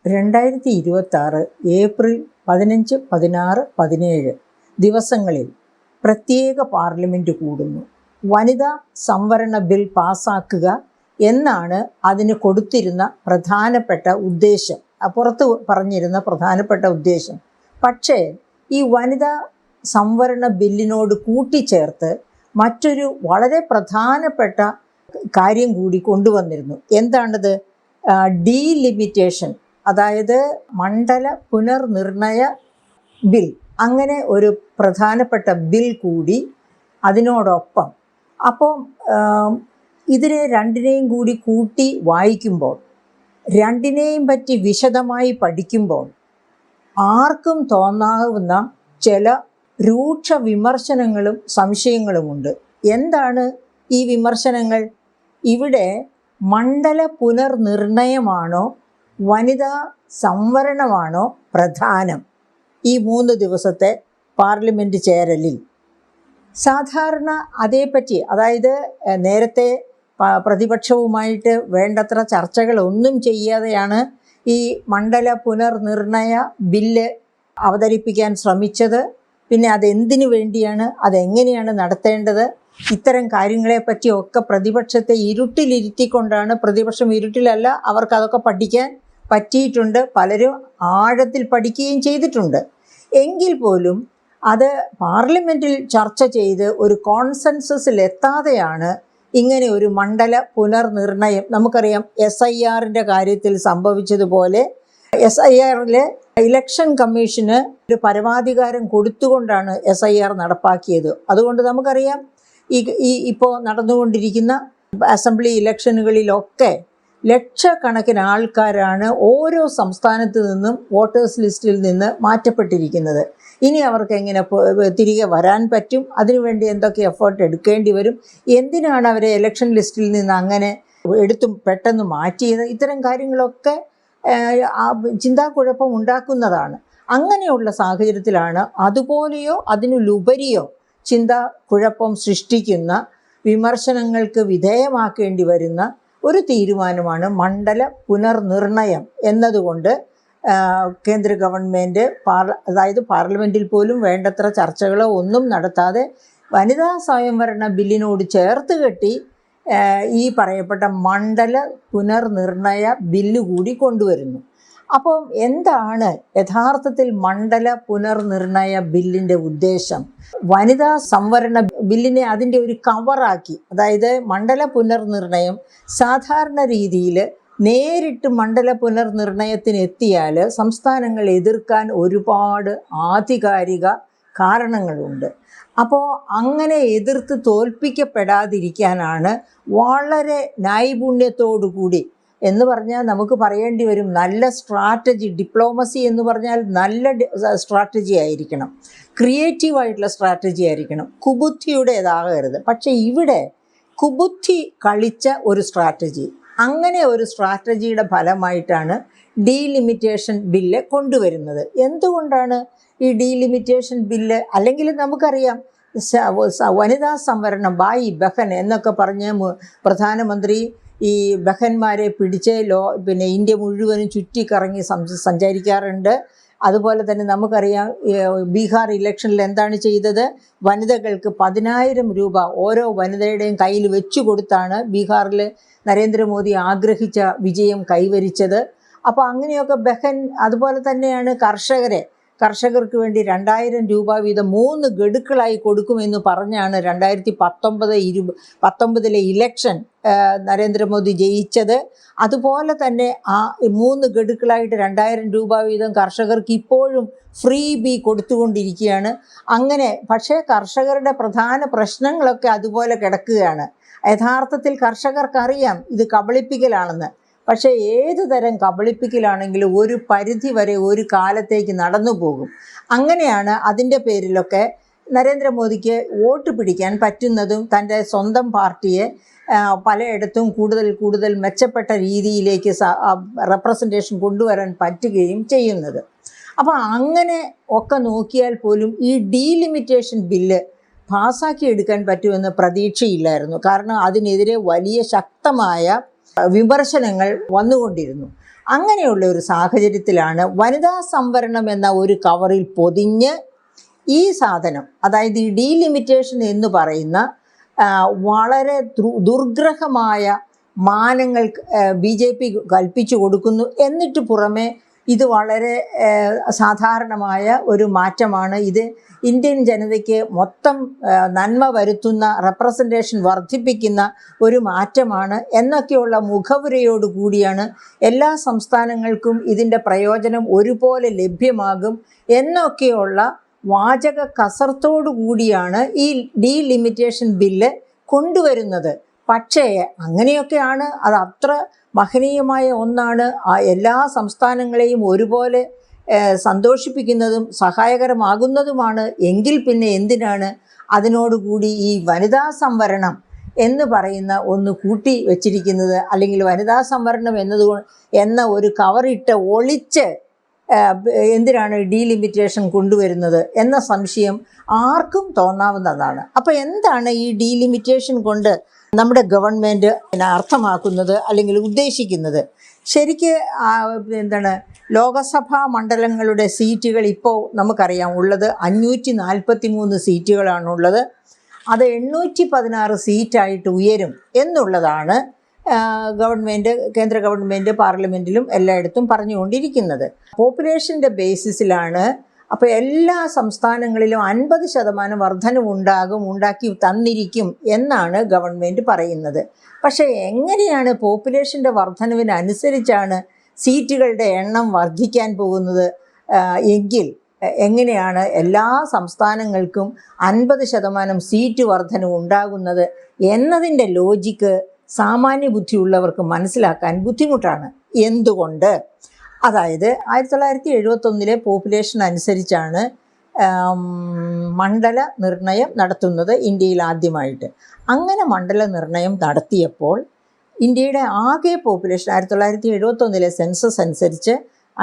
2026 April 15, 16, 17 ദിവസങ്ങളിൽ പ്രത്യേക parliament കൂടുന്നു. വനിതാ സംവരണ ബിൽ പാസാക്കുക എന്നാണ് അതിന് കൊടുത്തിരുന്ന പ്രധാനപ്പെട്ട ഉദ്ദേശം, പുറത്ത് പറഞ്ഞിരുന്ന പ്രധാനപ്പെട്ട ഉദ്ദേശം. പക്ഷേ ഈ വനിതാ സംവരണ ബില്ലിനോട് കൂട്ടിച്ചേർത്ത് മറ്റൊരു വളരെ പ്രധാനപ്പെട്ട കാര്യം കൂടി കൊണ്ടുവന്നിരുന്നു. എന്താണത്? ഡീലിമിറ്റേഷൻ, അതായത് മണ്ഡല പുനർനിർണയ ബിൽ. അങ്ങനെ ഒരു പ്രധാനപ്പെട്ട ബിൽ കൂടി അതിനോടൊപ്പം. അപ്പോൾ ഇതിനെ രണ്ടിനെയും കൂടി കൂട്ടി വായിക്കുമ്പോൾ, രണ്ടിനെയും പറ്റി വിശദമായി പഠിക്കുമ്പോൾ ആർക്കും തോന്നാവുന്ന ചില രൂക്ഷ വിമർശനങ്ങളും സംശയങ്ങളുമുണ്ട്. എന്താണ് ഈ വിമർശനങ്ങൾ? ഇവിടെ മണ്ഡല പുനർനിർണയമാണോ വനിതാ സംവരണമാണോ പ്രധാനം ഈ 3 ദിവസത്തെ പാർലമെൻറ്റ് ചേരലിൽ? സാധാരണ അതേപ്പറ്റി, അതായത് നേരത്തെ പ്രതിപക്ഷവുമായിട്ട് വേണ്ടത്ര ചർച്ചകളൊന്നും ചെയ്യാതെയാണ് ഈ മണ്ഡല പുനർനിർണയ ബില്ല് അവതരിപ്പിക്കാൻ ശ്രമിച്ചത്. പിന്നെ അതെന്തിനു വേണ്ടിയാണ്, അതെങ്ങനെയാണ് നടത്തേണ്ടത്, ഇത്തരം കാര്യങ്ങളെപ്പറ്റിയൊക്കെ പ്രതിപക്ഷത്തെ ഇരുട്ടിലിരുത്തിക്കൊണ്ടാണ്. പ്രതിപക്ഷം ഇരുട്ടിലല്ല, അവർക്കതൊക്കെ പഠിക്കാൻ പറ്റിയിട്ടുണ്ട്, പലരും ആഴത്തിൽ പഠിക്കുകയും ചെയ്തിട്ടുണ്ട്. എങ്കിൽ പോലും അത് പാർലമെൻറ്റിൽ ചർച്ച ചെയ്ത് ഒരു കോൺസെൻസസിലെത്താതെയാണ് ഇങ്ങനെ ഒരു മണ്ഡല പുനർനിർണയം. നമുക്കറിയാം SIRൻ്റെ കാര്യത്തിൽ സംഭവിച്ചതുപോലെ SIRലെ ഇലക്ഷൻ കമ്മീഷന് ഒരു പരമാധികാരം കൊടുത്തുകൊണ്ടാണ് SIR നടപ്പാക്കിയത്. അതുകൊണ്ട് നമുക്കറിയാം ഇപ്പോൾ നടന്നുകൊണ്ടിരിക്കുന്ന അസംബ്ലി ഇലക്ഷനുകളിലൊക്കെ ലക്ഷക്കണക്കിന് ആൾക്കാരാണ് ഓരോ സംസ്ഥാനത്ത് നിന്നും വോട്ടേഴ്സ് ലിസ്റ്റിൽ നിന്ന് മാറ്റപ്പെട്ടിരിക്കുന്നത്. ഇനി അവർക്ക് എങ്ങനെ തിരികെ വരാൻ പറ്റും? അതിനുവേണ്ടി എന്തൊക്കെ എഫേർട്ട് എടുക്കേണ്ടി വരും? എന്തിനാണ് അവരെ ഇലക്ഷൻ ലിസ്റ്റിൽ നിന്ന് അങ്ങനെ പെട്ടെന്ന് മാറ്റിയത്? ഇത്തരം കാര്യങ്ങളൊക്കെ ചിന്താക്കുഴപ്പം ഉണ്ടാക്കുന്നതാണ്. അങ്ങനെയുള്ള സാഹചര്യത്തിലാണ് അതുപോലെയോ അതിനുപരിയോ ചിന്താക്കുഴപ്പം സൃഷ്ടിക്കുന്ന, വിമർശനങ്ങൾക്ക് വിധേയമാക്കേണ്ടി വരുന്ന ഒരു തീരുമാനമാണ് മണ്ഡല പുനർനിർണയം എന്നതുകൊണ്ട് കേന്ദ്ര ഗവൺമെൻറ് അതായത് പാർലമെൻറ്റിൽ പോലും വേണ്ടത്ര ചർച്ചകളോ ഒന്നും നടത്താതെ വനിതാ സ്വയംവരണ ബില്ലിനോട് ചേർത്ത് കെട്ടി ഈ പറയപ്പെട്ട മണ്ഡല പുനർനിർണയ ബില്ല് കൂടി കൊണ്ടുവരുന്നു. അപ്പോൾ എന്താണ് യഥാർത്ഥത്തിൽ മണ്ഡല പുനർനിർണയ ബില്ലിൻ്റെ ഉദ്ദേശം? വനിതാ സംവരണ ബില്ലിനെ അതിൻ്റെ ഒരു കവറാക്കി, അതായത് മണ്ഡല പുനർനിർണയം സാധാരണ രീതിയിൽ നേരിട്ട് മണ്ഡല പുനർനിർണയത്തിന് എത്തിയാൽ സംസ്ഥാനങ്ങൾ എതിർക്കാൻ ഒരുപാട് ആധികാരിക കാരണങ്ങളുണ്ട്. അപ്പോൾ അങ്ങനെ എതിർത്ത് തോൽപ്പിക്കപ്പെടാതിരിക്കാനാണ് വളരെ നൈപുണ്യത്തോടു കൂടി എന്ന് പറഞ്ഞാൽ നമുക്ക് പറയേണ്ടി വരും, നല്ല സ്ട്രാറ്റജി, ഡിപ്ലോമസി എന്ന് പറഞ്ഞാൽ നല്ല സ്ട്രാറ്റജി ആയിരിക്കണം, ക്രിയേറ്റീവായിട്ടുള്ള സ്ട്രാറ്റജി ആയിരിക്കണം, കുബുദ്ധിയുടേതാകരുത്. പക്ഷേ ഇവിടെ കുബുദ്ധി കളിച്ച ഒരു സ്ട്രാറ്റജി, അങ്ങനെ ഒരു സ്ട്രാറ്റജിയുടെ ഫലമായിട്ടാണ് ഡീലിമിറ്റേഷൻ ബില്ല് കൊണ്ടുവരുന്നത്. എന്തുകൊണ്ടാണ് ഈ ഡീലിമിറ്റേഷൻ ബില്ല്? അല്ലെങ്കിൽ നമുക്കറിയാം വനിതാ സംവരണം ബായി ബഹൻ എന്നൊക്കെ പറഞ്ഞ് പ്രധാനമന്ത്രി ഈ ബഹന്മാരെ പിടിച്ച് ഇന്ത്യ മുഴുവനും ചുറ്റിക്കറങ്ങി സഞ്ചരിക്കാറുണ്ട്. അതുപോലെ തന്നെ നമുക്കറിയാം ബീഹാർ ഇലക്ഷനിൽ എന്താണ് ചെയ്തത്? വനിതകൾക്ക് 10,000 രൂപ ഓരോ വനിതയുടെയും കയ്യിൽ വെച്ചു കൊടുത്താണ് ബീഹാറിൽ നരേന്ദ്രമോദി ആഗ്രഹിച്ച വിജയം കൈവരിച്ചത്. അപ്പോൾ അങ്ങനെയൊക്കെ ബഹൻ. അതുപോലെ തന്നെയാണ് കർഷകർക്ക് വേണ്ടി 2,000 രൂപ വീതം 3 ഗഡുക്കളായി കൊടുക്കുമെന്ന് പറഞ്ഞാണ് 2019 ഇലക്ഷൻ നരേന്ദ്രമോദി ജയിച്ചത്. അതുപോലെ തന്നെ ആ 3 ഗഡുക്കളായിട്ട് 2,000 രൂപ വീതം കർഷകർക്ക് ഇപ്പോഴും ഫ്രീ ബി കൊടുത്തുകൊണ്ടിരിക്കുകയാണ്. അങ്ങനെ പക്ഷേ കർഷകരുടെ പ്രധാന പ്രശ്നങ്ങളൊക്കെ അതുപോലെ കിടക്കുകയാണ്. യഥാർത്ഥത്തിൽ കർഷകർക്കറിയാം ഇത് കബളിപ്പിക്കലാണെന്ന്. പക്ഷേ ഏതു തരം കബളിപ്പിക്കലാണെങ്കിലും ഒരു പരിധി വരെ ഒരു കാലത്തേക്ക് നടന്നു പോകും. അങ്ങനെയാണ് അതിൻ്റെ പേരിലൊക്കെ നരേന്ദ്രമോദിക്ക് വോട്ട് പിടിക്കാൻ പറ്റുന്നതും തൻ്റെ സ്വന്തം പാർട്ടിയെ പലയിടത്തും കൂടുതൽ മെച്ചപ്പെട്ട രീതിയിലേക്ക് റെപ്രസെൻറ്റേഷൻ കൊണ്ടുവരാൻ പറ്റുകയും ചെയ്യുന്നത്. അപ്പോൾ അങ്ങനെ ഒക്കെ നോക്കിയാൽ പോലും ഈ ഡീലിമിറ്റേഷൻ ബില്ല് പാസ്സാക്കിയെടുക്കാൻ പറ്റുമെന്ന് പ്രതീക്ഷയില്ലായിരുന്നു. കാരണം അതിനെതിരെ വലിയ ശക്തമായ വിമർശനങ്ങൾ വന്നുകൊണ്ടിരുന്നു. അങ്ങനെയുള്ള ഒരു സാഹചര്യത്തിലാണ് വനിതാ സംവരണം എന്ന ഒരു കവറിൽ പൊതിഞ്ഞ് ഈ സാധനം, അതായത് ഈ ഡീലിമിറ്റേഷൻ എന്ന് പറയുന്ന വളരെ ദുർഗ്രഹമായ മാനങ്ങൾ BJP കൽപ്പിച്ചു കൊടുക്കുന്നു. എന്നിട്ട് പുറമെ ഇത് വളരെ സാധാരണമായ ഒരു മാറ്റമാണ്, ഇത് ഇന്ത്യൻ ജനതയ്ക്ക് മൊത്തം നന്മ വരുത്തുന്ന, റെപ്രസെൻറ്റേഷൻ വർദ്ധിപ്പിക്കുന്ന ഒരു മാറ്റമാണ് എന്നൊക്കെയുള്ള മുഖവുരയോട് കൂടിയാണ് എല്ലാ സംസ്ഥാനങ്ങൾക്കും ഇതിൻ്റെ പ്രയോജനം ഒരുപോലെ ലഭ്യമാകും എന്നൊക്കെയുള്ള വാചക കസർത്തോടു കൂടിയാണ് ഈ ഡീലിമിറ്റേഷൻ ബില്ല് കൊണ്ടുവരുന്നത്. പക്ഷേ അങ്ങനെയൊക്കെയാണ്, അത് അത്ര മഹനീയമായ ഒന്നാണ്, എല്ലാ സംസ്ഥാനങ്ങളെയും ഒരുപോലെ സന്തോഷിപ്പിക്കുന്നതും സഹായകരമാകുന്നതുമാണ്. എങ്കിൽ പിന്നെ എന്തിനാണ് അതിനോടുകൂടി ഈ വനിതാ സംവരണം എന്ന് പറയുന്ന ഒന്ന് കൂട്ടി വച്ചിരിക്കുന്നത്? അല്ലെങ്കിൽ വനിതാ സംവരണം എന്ന ഒരു കവറിട്ട് ഒളിച്ച് എന്തിനാണ് ഡീലിമിറ്റേഷൻ കൊണ്ടുവരുന്നത് എന്ന സംശയം ആർക്കും തോന്നാവുന്നതാണ്. അപ്പോൾ എന്താണ് ഈ ഡീലിമിറ്റേഷൻ കൊണ്ട് നമ്മുടെ ഗവൺമെൻറ് അർത്ഥമാക്കുന്നത് അല്ലെങ്കിൽ ഉദ്ദേശിക്കുന്നത്? ശരിക്ക് ലോകസഭാ മണ്ഡലങ്ങളുടെ സീറ്റുകൾ ഇപ്പോൾ നമുക്കറിയാം ഉള്ളത് 543 സീറ്റുകളാണുള്ളത്. അത് 816 സീറ്റായിട്ട് ഉയരും എന്നുള്ളതാണ് കേന്ദ്ര ഗവൺമെൻറ് പാർലമെൻറ്റിലും എല്ലായിടത്തും പറഞ്ഞുകൊണ്ടിരിക്കുന്നത്. പോപ്പുലേഷൻ്റെ ബേസിസിലാണ്. അപ്പോൾ എല്ലാ സംസ്ഥാനങ്ങളിലും 50% ഉണ്ടാക്കി തന്നിരിക്കും എന്നാണ് ഗവൺമെൻറ് പറയുന്നത്. പക്ഷേ എങ്ങനെയാണ് പോപ്പുലേഷൻ്റെ വർധനവിനനുസരിച്ചാണ് സീറ്റുകളുടെ എണ്ണം വർദ്ധിക്കാൻ പോകുന്നത് എങ്കിൽ എങ്ങനെയാണ് എല്ലാ സംസ്ഥാനങ്ങൾക്കും 50% സീറ്റ് വർധനവ് ഉണ്ടാകുന്നത് എന്നതിൻ്റെ ലോജിക്ക് സാമാന്യ ബുദ്ധിയുള്ളവർക്ക് മനസ്സിലാക്കാൻ ബുദ്ധിമുട്ടാണ്. എന്തുകൊണ്ട്? അതായത് 1971 പോപ്പുലേഷൻ അനുസരിച്ചാണ് മണ്ഡല നിർണയം നടത്തുന്നത് ഇന്ത്യയിൽ ആദ്യമായിട്ട്. അങ്ങനെ മണ്ഡല നിർണയം നടത്തിയപ്പോൾ ഇന്ത്യയുടെ ആകെ പോപ്പുലേഷൻ 1971 സെൻസസ് അനുസരിച്ച്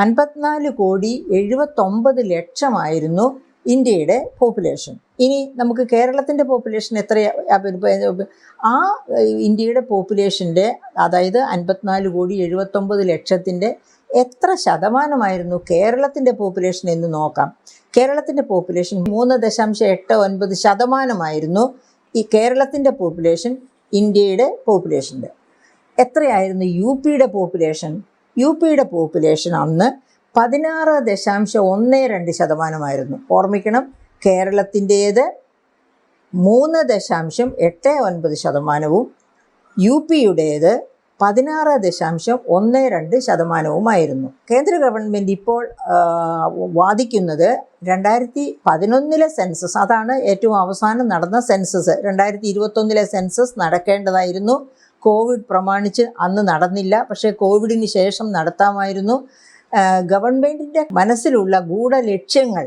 54,79,00,000 ഇന്ത്യയുടെ പോപ്പുലേഷൻ. ഇനി നമുക്ക് കേരളത്തിൻ്റെ പോപ്പുലേഷൻ ആ ഇന്ത്യയുടെ പോപ്പുലേഷൻ്റെ, അതായത് 54,79,00,000 എത്ര ശതമാനമായിരുന്നു കേരളത്തിൻ്റെ പോപ്പുലേഷൻ എന്ന് നോക്കാം. കേരളത്തിൻ്റെ പോപ്പുലേഷൻ 3.89% ഈ കേരളത്തിൻ്റെ പോപ്പുലേഷൻ ഇന്ത്യയുടെ പോപ്പുലേഷൻ്റെ. എത്രയായിരുന്നു UPയുടെ പോപ്പുലേഷൻ? UPയുടെ പോപ്പുലേഷൻ അന്ന് 16.12% ഓർമ്മിക്കണം. കേരളത്തിൻ്റേത് 3.89%, UPയുടേത് 16.12%. കേന്ദ്ര ഗവൺമെൻറ് ഇപ്പോൾ വാദിക്കുന്നത് 2011 സെൻസസ്, അതാണ് ഏറ്റവും അവസാനം നടന്ന സെൻസസ്. 2021 സെൻസസ് നടക്കേണ്ടതായിരുന്നു. കോവിഡ് പ്രമാണിച്ച് അന്ന് നടന്നില്ല. പക്ഷേ കോവിഡിന് ശേഷം നടത്താമായിരുന്നു. ഗവൺമെൻറ്റിൻ്റെ മനസ്സിലുള്ള ഗൂഢലക്ഷ്യങ്ങൾ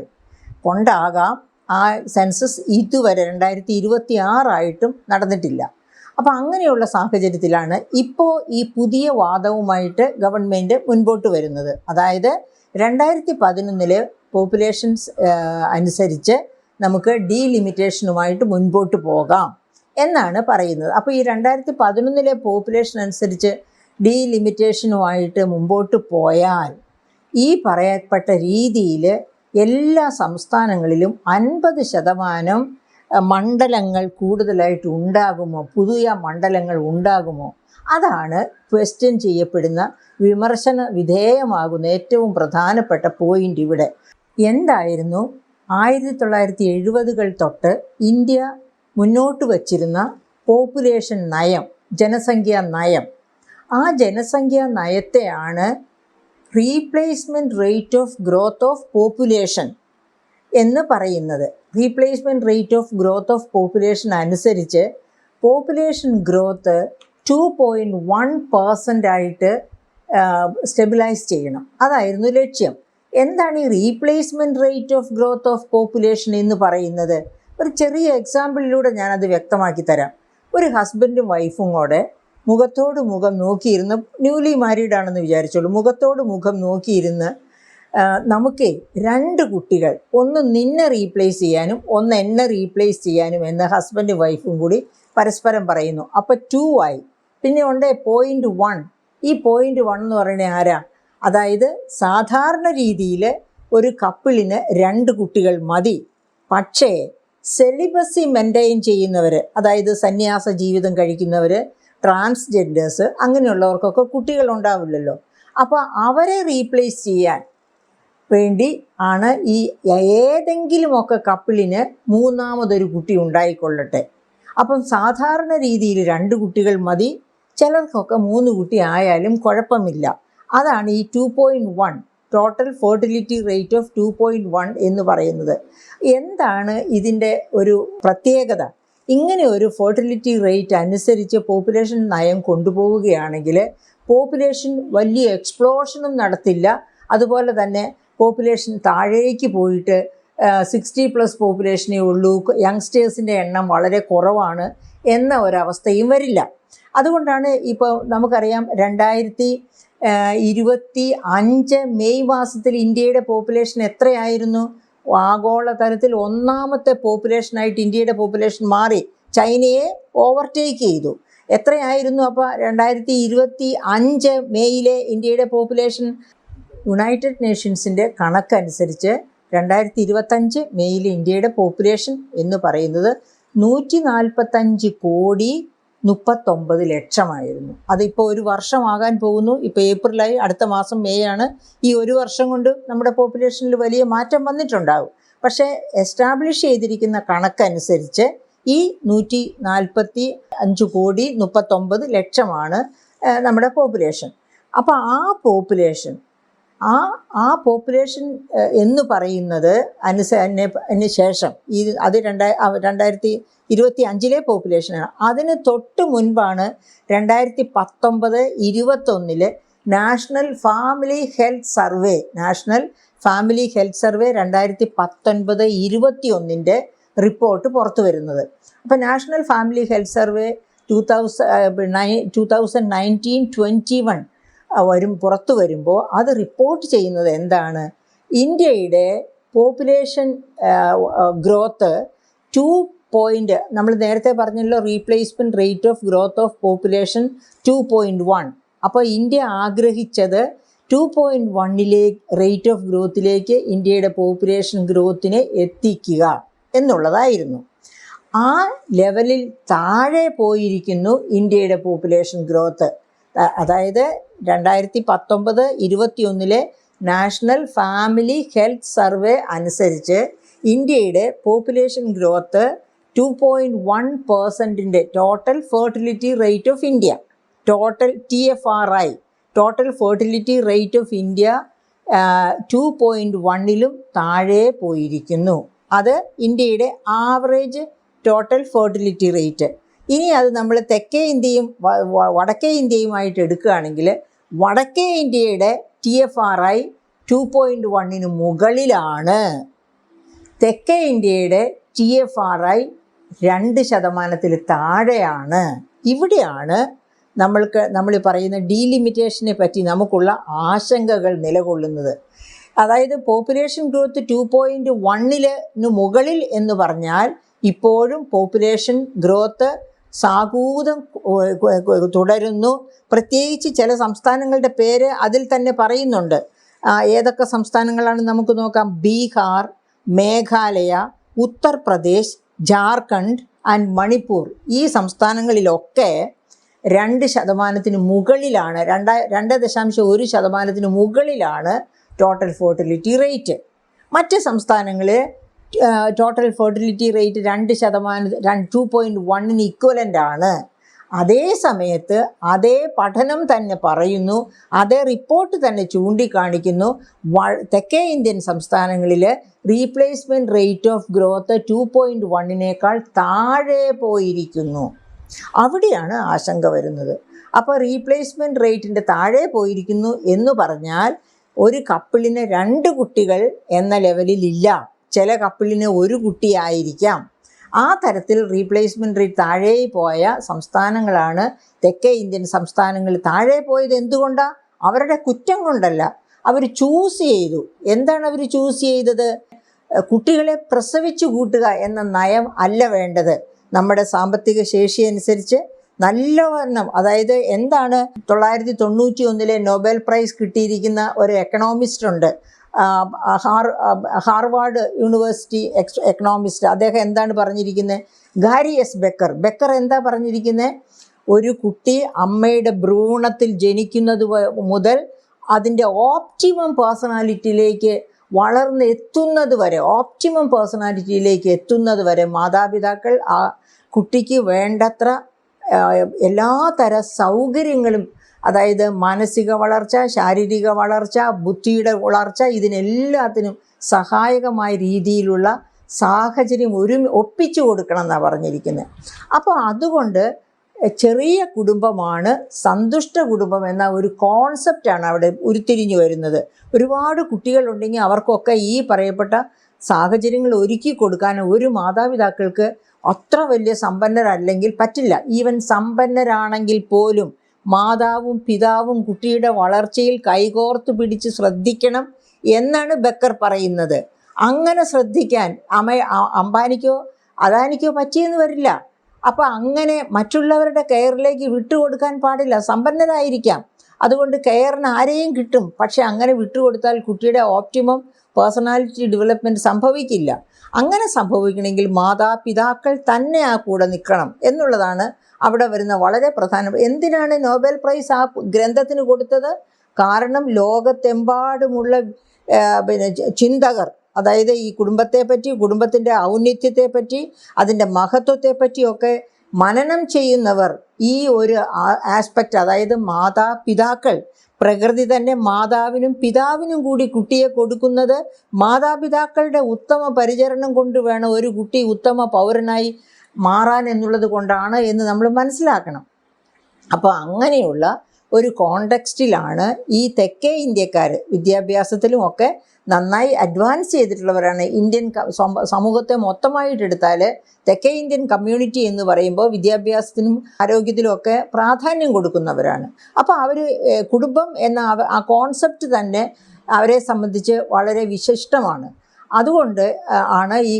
കൊണ്ടാകാം ആ സെൻസസ് ഇതുവരെ 2026 നടന്നിട്ടില്ല. അപ്പോൾ അങ്ങനെയുള്ള സാഹചര്യത്തിലാണ് ഇപ്പോൾ ഈ പുതിയ വാദവുമായിട്ട് ഗവൺമെൻറ് മുൻപോട്ട് വരുന്നത്. അതായത് 2011 പോപ്പുലേഷൻസ് അനുസരിച്ച് നമുക്ക് ഡീലിമിറ്റേഷനുമായിട്ട് മുൻപോട്ട് പോകാം എന്നാണ് പറയുന്നത്. അപ്പോൾ ഈ 2011 പോപ്പുലേഷൻ അനുസരിച്ച് ഡീലിമിറ്റേഷനുമായിട്ട് മുമ്പോട്ട് പോയാൽ ഈ പറയപ്പെട്ട രീതിയിൽ എല്ലാ സംസ്ഥാനങ്ങളിലും 50% മണ്ഡലങ്ങൾ കൂടുതലായിട്ട് ഉണ്ടാകുമോ, പുതിയ മണ്ഡലങ്ങൾ ഉണ്ടാകുമോ? അതാണ് ക്വസ്റ്റ്യൻ ചെയ്യപ്പെടുന്ന, വിമർശന വിധേയമാകുന്ന ഏറ്റവും പ്രധാനപ്പെട്ട പോയിൻ്റ് ഇവിടെ. എന്തായിരുന്നു 1970-കൾ തൊട്ട് ഇന്ത്യ മുന്നോട്ട് വച്ചിരുന്ന പോപ്പുലേഷൻ നയം, ജനസംഖ്യാ നയം? ആ ജനസംഖ്യാ നയത്തെയാണ് replacement rate of growth of population എന്ന് പറയുന്നത്. Replacement rate of growth of population അനുസരിച്ച് പോപ്പുലേഷൻ ഗ്രോത്ത് 2.1% സ്റ്റെബിലൈസ് ചെയ്യണം. അതായിരുന്നു ലക്ഷ്യം. എന്താണ് ഈ replacement rate of growth of population എന്ന് പറയുന്നത്? ഒരു ചെറിയ എക്സാമ്പിളിലൂടെ ഞാനത് വ്യക്തമാക്കി തരാം. ഒരു ഹസ്ബൻഡും വൈഫും കൂടെ മുഖത്തോട് മുഖം നോക്കിയിരുന്ന്, ന്യൂലി മാരീഡാണെന്ന് വിചാരിച്ചോളൂ, മുഖത്തോട് മുഖം നോക്കിയിരുന്ന് നമുക്ക് 2 കുട്ടികൾ, ഒന്ന് നിന്നെ റീപ്ലേസ് ചെയ്യാനും ഒന്ന് എന്നെ റീപ്ലേസ് ചെയ്യാനും എന്ന് ഹസ്ബൻഡും വൈഫും കൂടി പരസ്പരം പറയുന്നു. അപ്പോൾ 2 ആയി. പിന്നെ ഉണ്ട് 0.1. ഈ 0.1 എന്ന് പറയുന്നത് ആരാ? അതായത് സാധാരണ രീതിയിൽ ഒരു കപ്പിളിന് 2 കുട്ടികൾ മതി. പക്ഷേ സെലിബസി മെയിൻറ്റെയിൻ ചെയ്യുന്നവർ, അതായത് സന്യാസ ജീവിതം കഴിക്കുന്നവർ, ട്രാൻസ്ജെൻഡേഴ്സ്, അങ്ങനെയുള്ളവർക്കൊക്കെ കുട്ടികൾ ഉണ്ടാവില്ലല്ലോ. അപ്പോൾ അവരെ റീപ്ലേസ് ചെയ്യാൻ വേണ്ടി ആണ് ഈ ഏതെങ്കിലുമൊക്കെ കപ്പിളിന് മൂന്നാമതൊരു കുട്ടി ഉണ്ടായിക്കൊള്ളട്ടെ. അപ്പം സാധാരണ രീതിയിൽ 2 കുട്ടികൾ മതി, ചിലർക്കൊക്കെ 3 കുട്ടി ആയാലും കുഴപ്പമില്ല. അതാണ് ഈ 2.1 ടോട്ടൽ ഫെർട്ടിലിറ്റി റേറ്റ് ഓഫ് 2.1 എന്ന് പറയുന്നത്. എന്താണ് ഇതിൻ്റെ ഒരു പ്രത്യേകത? ഇങ്ങനെ ഒരു ഫെർട്ടിലിറ്റി റേറ്റ് അനുസരിച്ച് പോപ്പുലേഷൻ നയം കൊണ്ടുപോവുകയാണെങ്കിൽ പോപ്പുലേഷൻ വലിയ എക്സ്പ്ലോഷനും നടത്തില്ല. അതുപോലെ തന്നെ പോപ്പുലേഷൻ താഴേക്ക് പോയിട്ട് 60+ പോപ്പുലേഷനേ ഉള്ളൂ, യങ്സ്റ്റേഴ്സിൻ്റെ എണ്ണം വളരെ കുറവാണ് എന്ന ഒരവസ്ഥയും വരില്ല. അതുകൊണ്ടാണ് ഇപ്പോൾ നമുക്കറിയാം 2025 മെയ് മാസത്തിൽ ഇന്ത്യയുടെ പോപ്പുലേഷൻ എത്രയായിരുന്നു? ആഗോളതലത്തിൽ 1ാമത്തെ പോപ്പുലേഷനായിട്ട് ഇന്ത്യയുടെ പോപ്പുലേഷൻ മാറി, ചൈനയെ ഓവർടേക്ക് ചെയ്തു. എത്രയായിരുന്നു അപ്പോൾ 2025 മെയ്യിലെ ഇന്ത്യയുടെ പോപ്പുലേഷൻ? യുണൈറ്റഡ് നേഷൻസിൻ്റെ കണക്കനുസരിച്ച് 2025 മെയ്യിൽ ഇന്ത്യയുടെ പോപ്പുലേഷൻ എന്ന് പറയുന്നത് 145,39,00,000 അതിപ്പോൾ ഒരു വർഷമാകാൻ പോകുന്നു. ഇപ്പോൾ ഏപ്രിലായി, അടുത്ത മാസം മെയ് ആണ്. ഈ ഒരു വർഷം കൊണ്ട് നമ്മുടെ പോപ്പുലേഷനിൽ വലിയ മാറ്റം വന്നിട്ടുണ്ടാകും. പക്ഷേ എസ്റ്റാബ്ലിഷ് ചെയ്തിരിക്കുന്ന കണക്കനുസരിച്ച് ഈ 145,39,00,000 നമ്മുടെ പോപ്പുലേഷൻ. അപ്പോൾ ആ പോപ്പുലേഷൻ എന്ന് പറയുന്നത് ശേഷം അത് 2025 പോപ്പുലേഷനാണ്. അതിന് തൊട്ട് മുൻപാണ് 2019-21 national family health survey 2019-21 report പുറത്തു വരുന്നത്. അപ്പോൾ നാഷണൽ ഫാമിലി ഹെൽത്ത് സർവേ 2019-21 പുറത്തു വരുമ്പോൾ അത് റിപ്പോർട്ട് ചെയ്യുന്നത് എന്താണ്? ഇന്ത്യയുടെ പോപ്പുലേഷൻ ഗ്രോത്ത് നമ്മൾ നേരത്തെ പറഞ്ഞല്ലോ, replacement rate of growth of population 2.1. അപ്പോൾ ഇന്ത്യ ആഗ്രഹിച്ചത് 2.1 റേറ്റ് ഓഫ് ഗ്രോത്തിലേക്ക് ഇന്ത്യയുടെ പോപ്പുലേഷൻ ഗ്രോത്തിനെ എത്തിക്കുക എന്നുള്ളതായിരുന്നു. ആ ലെവലിൽ താഴെ പോയിരിക്കുന്നു ഇന്ത്യയുടെ പോപ്പുലേഷൻ ഗ്രോത്ത്. അതായത് 2019-21 നാഷണൽ ഫാമിലി ഹെൽത്ത് സർവേ അനുസരിച്ച് ഇന്ത്യയുടെ population growth 2.1% total fertility rate of India, total TFRI total fertility rate of India 2.1 താഴെ പോയിരിക്കുന്നു. അത് ഇന്ത്യയുടെ ആവറേജ് ടോട്ടൽ ഫെർട്ടിലിറ്റി റേറ്റ്. ഇനി അത് നമ്മൾ തെക്കേ ഇന്ത്യയും വടക്കേ ഇന്ത്യയുമായിട്ട് എടുക്കുകയാണെങ്കിൽ വടക്കേ ഇന്ത്യയുടെ TFRI 2.1 മുകളിലാണ്, തെക്കേ ഇന്ത്യയുടെ TFRI 2% താഴെയാണ്. ഇവിടെയാണ് നമ്മൾ പറയുന്ന ഡീലിമിറ്റേഷനെ പറ്റി നമുക്കുള്ള ആശങ്കകൾ നിലകൊള്ളുന്നത്. അതായത് പോപ്പുലേഷൻ ഗ്രോത്ത് 2.1 മുകളിൽ എന്ന് പറഞ്ഞാൽ ഇപ്പോഴും പോപ്പുലേഷൻ ഗ്രോത്ത് സാഗൂതം തുടരുന്നു. പ്രത്യേകിച്ച് ചില സംസ്ഥാനങ്ങളുടെ പേര് അതിൽ തന്നെ പറയുന്നുണ്ട്. ഏതൊക്കെ സംസ്ഥാനങ്ങളാണ് നമുക്ക് നോക്കാം. ബീഹാർ, മേഘാലയ, ഉത്തർപ്രദേശ്, ജാർഖണ്ഡ് ആൻഡ് മണിപ്പൂർ. ഈ സംസ്ഥാനങ്ങളിലൊക്കെ 2% മുകളിലാണ്, 2.1% മുകളിലാണ് ടോട്ടൽ ഫെർട്ടിലിറ്റി റേറ്റ്. മറ്റ് സംസ്ഥാനങ്ങളിൽ ടോട്ടൽ ഫെർട്ടിലിറ്റി റേറ്റ് 2.1 ഇക്വലൻ്റ് ആണ്. അതേ സമയത്ത് അതേ പഠനം തന്നെ പറയുന്നു, അതേ റിപ്പോർട്ട് തന്നെ ചൂണ്ടിക്കാണിക്കുന്നു, തെക്കേ ഇന്ത്യൻ സംസ്ഥാനങ്ങളിൽ റീപ്ലേസ്മെൻറ്റ് റേറ്റ് ഓഫ് ഗ്രോത്ത് 2.1 താഴെ പോയിരിക്കുന്നു. അവിടെയാണ് ആശങ്ക വരുന്നത്. അപ്പോൾ റീപ്ലേസ്മെൻറ്റ് റേറ്റിൻ്റെ താഴെ പോയിരിക്കുന്നു എന്ന് പറഞ്ഞാൽ ഒരു കപ്പിളിന് 2 കുട്ടികൾ എന്ന ലെവലിലില്ല, ചില കപ്പിളിന് 1 കുട്ടിയായിരിക്കാം. ആ തരത്തിൽ റീപ്ലേസ്മെൻറ്റ് റേറ്റ് താഴെ പോയ സംസ്ഥാനങ്ങളാണ് തെക്കേ ഇന്ത്യൻ സംസ്ഥാനങ്ങൾ. താഴെ പോയത് എന്തുകൊണ്ടാണ്? അവരുടെ കുറ്റം കൊണ്ടല്ല, അവർ ചൂസ് ചെയ്തു. എന്താണ് അവർ ചൂസ് ചെയ്തത്? കുട്ടികളെ പ്രസവിച്ചു കൂട്ടുക എന്ന നയം അല്ല വേണ്ടത്. നമ്മുടെ സാമ്പത്തിക ശേഷി അനുസരിച്ച്, നല്ലവണ്ണം, അതായത് എന്താണ് 1991 നൊബേൽ പ്രൈസ് കിട്ടിയിരിക്കുന്ന ഒരു എക്കണോമിസ്റ്റ് ഉണ്ട്, ഹാർവാർഡ് യൂണിവേഴ്സിറ്റി എക്കണോമിസ്റ്റ്. അദ്ദേഹം എന്താണ് പറഞ്ഞിരിക്കുന്നത്? ഗാരി എസ് ബെക്കർ എന്താ പറഞ്ഞിരിക്കുന്നത്? ഒരു കുട്ടി അമ്മയുടെ ഭ്രൂണത്തിൽ ജനിക്കുന്നത് മുതൽ അതിൻ്റെ ഓപ്റ്റിമം പേഴ്സണാലിറ്റിയിലേക്ക് വളർന്ന് എത്തുന്നത് വരെ, ഓപ്റ്റിമം പേഴ്സണാലിറ്റിയിലേക്ക് എത്തുന്നത് വരെ മാതാപിതാക്കൾ ആ കുട്ടിക്ക് വേണ്ടത്ര എല്ലാതര സൗകര്യങ്ങളും, അതായത് മാനസിക വളർച്ച, ശാരീരിക വളർച്ച, ബുദ്ധിയുടെ വളർച്ച, ഇതിനെല്ലാത്തിനും സഹായകമായ രീതിയിലുള്ള സാഹചര്യം ഒപ്പിച്ചു കൊടുക്കണം എന്നാണ് പറഞ്ഞിരിക്കുന്നത്. അപ്പോൾ അതുകൊണ്ട് ചെറിയ കുടുംബമാണ് സന്തുഷ്ട കുടുംബം എന്ന ഒരു കോൺസെപ്റ്റാണ് അവിടെ ഉരുത്തിരിഞ്ഞു വരുന്നത്. ഒരുപാട് കുട്ടികളുണ്ടെങ്കിൽ അവർക്കൊക്കെ ഈ പറയപ്പെട്ട സാഹചര്യങ്ങൾ ഒരുക്കി കൊടുക്കാൻ ഒരു മാതാപിതാക്കൾക്ക് അത്ര വലിയ സമ്പന്നരല്ലെങ്കിൽ പറ്റില്ല. ഈവൻ സമ്പന്നരാണെങ്കിൽ പോലും മാതാവും പിതാവും കുട്ടിയുടെ വളർച്ചയിൽ കൈകോർത്ത് പിടിച്ച് ശ്രദ്ധിക്കണം എന്നാണ് ബക്കർ പറയുന്നത്. അങ്ങനെ ശ്രദ്ധിക്കാൻ അംബാനിക്കോ അദാനിക്കോ പറ്റിയെന്ന് വരില്ല. അപ്പോൾ അങ്ങനെ മറ്റുള്ളവരുടെ കെയറിലേക്ക് വിട്ടുകൊടുക്കാൻ പാടില്ല. സമ്പന്നരായിരിക്കാം, അതുകൊണ്ട് കെയറിന് ആരെയും കിട്ടും. പക്ഷെ അങ്ങനെ വിട്ടുകൊടുത്താൽ കുട്ടിയുടെ ഓപ്റ്റിമം പേഴ്സണാലിറ്റി ഡെവലപ്മെൻറ്റ് സംഭവിക്കില്ല. അങ്ങനെ സംഭവിക്കണമെങ്കിൽ മാതാപിതാക്കൾ തന്നെ ആ കൂടെ നിൽക്കണം എന്നുള്ളതാണ് അവിടെ വരുന്ന വളരെ പ്രധാനം. എന്തിനാണ് നോബൽ പ്രൈസ് ആ ഗ്രന്ഥത്തിന് കൊടുത്തത്? കാരണം ലോകത്തെമ്പാടുമുള്ള ചിന്തകർ, അതായത് ഈ കുടുംബത്തെപ്പറ്റി, കുടുംബത്തിൻ്റെ ഔന്നത്യത്തെപ്പറ്റി, അതിൻ്റെ മഹത്വത്തെപ്പറ്റിയൊക്കെ മനനം ചെയ്യുന്നവർ ഈ ഒരു ആസ്പെക്റ്റ്, അതായത് മാതാപിതാക്കൾ, പ്രകൃതി തന്നെ മാതാവിനും പിതാവിനും കൂടി കുട്ടിയെ കൊടുക്കുന്നത് മാതാപിതാക്കളുടെ ഉത്തമ പരിചരണം കൊണ്ട് വേണം ഒരു കുട്ടി ഉത്തമ പൗരനായി മാറാൻ എന്നുള്ളത് കൊണ്ടാണ് എന്ന് നമ്മൾ മനസ്സിലാക്കണം. അപ്പോൾ അങ്ങനെയുള്ള ഒരു കോണ്ടെക്സ്റ്റിലാണ് ഈ തെക്കേ ഇന്ത്യക്കാർ വിദ്യാഭ്യാസത്തിലും ഒക്കെ നന്നായി അഡ്വാൻസ് ചെയ്തിട്ടുള്ളവരാണ്. ഇന്ത്യൻ സമൂഹത്തെ മൊത്തമായിട്ടെടുത്താൽ തെക്കേ ഇന്ത്യൻ കമ്മ്യൂണിറ്റി എന്ന് പറയുമ്പോൾ വിദ്യാഭ്യാസത്തിനും ആരോഗ്യത്തിലും ഒക്കെ പ്രാധാന്യം കൊടുക്കുന്നവരാണ്. അപ്പോൾ അവർ കുടുംബം എന്ന ആ കോൺസെപ്റ്റ് തന്നെ അവരെ സംബന്ധിച്ച് വളരെ വിശിഷ്ടമാണ്. അതുകൊണ്ട് ആണ് ഈ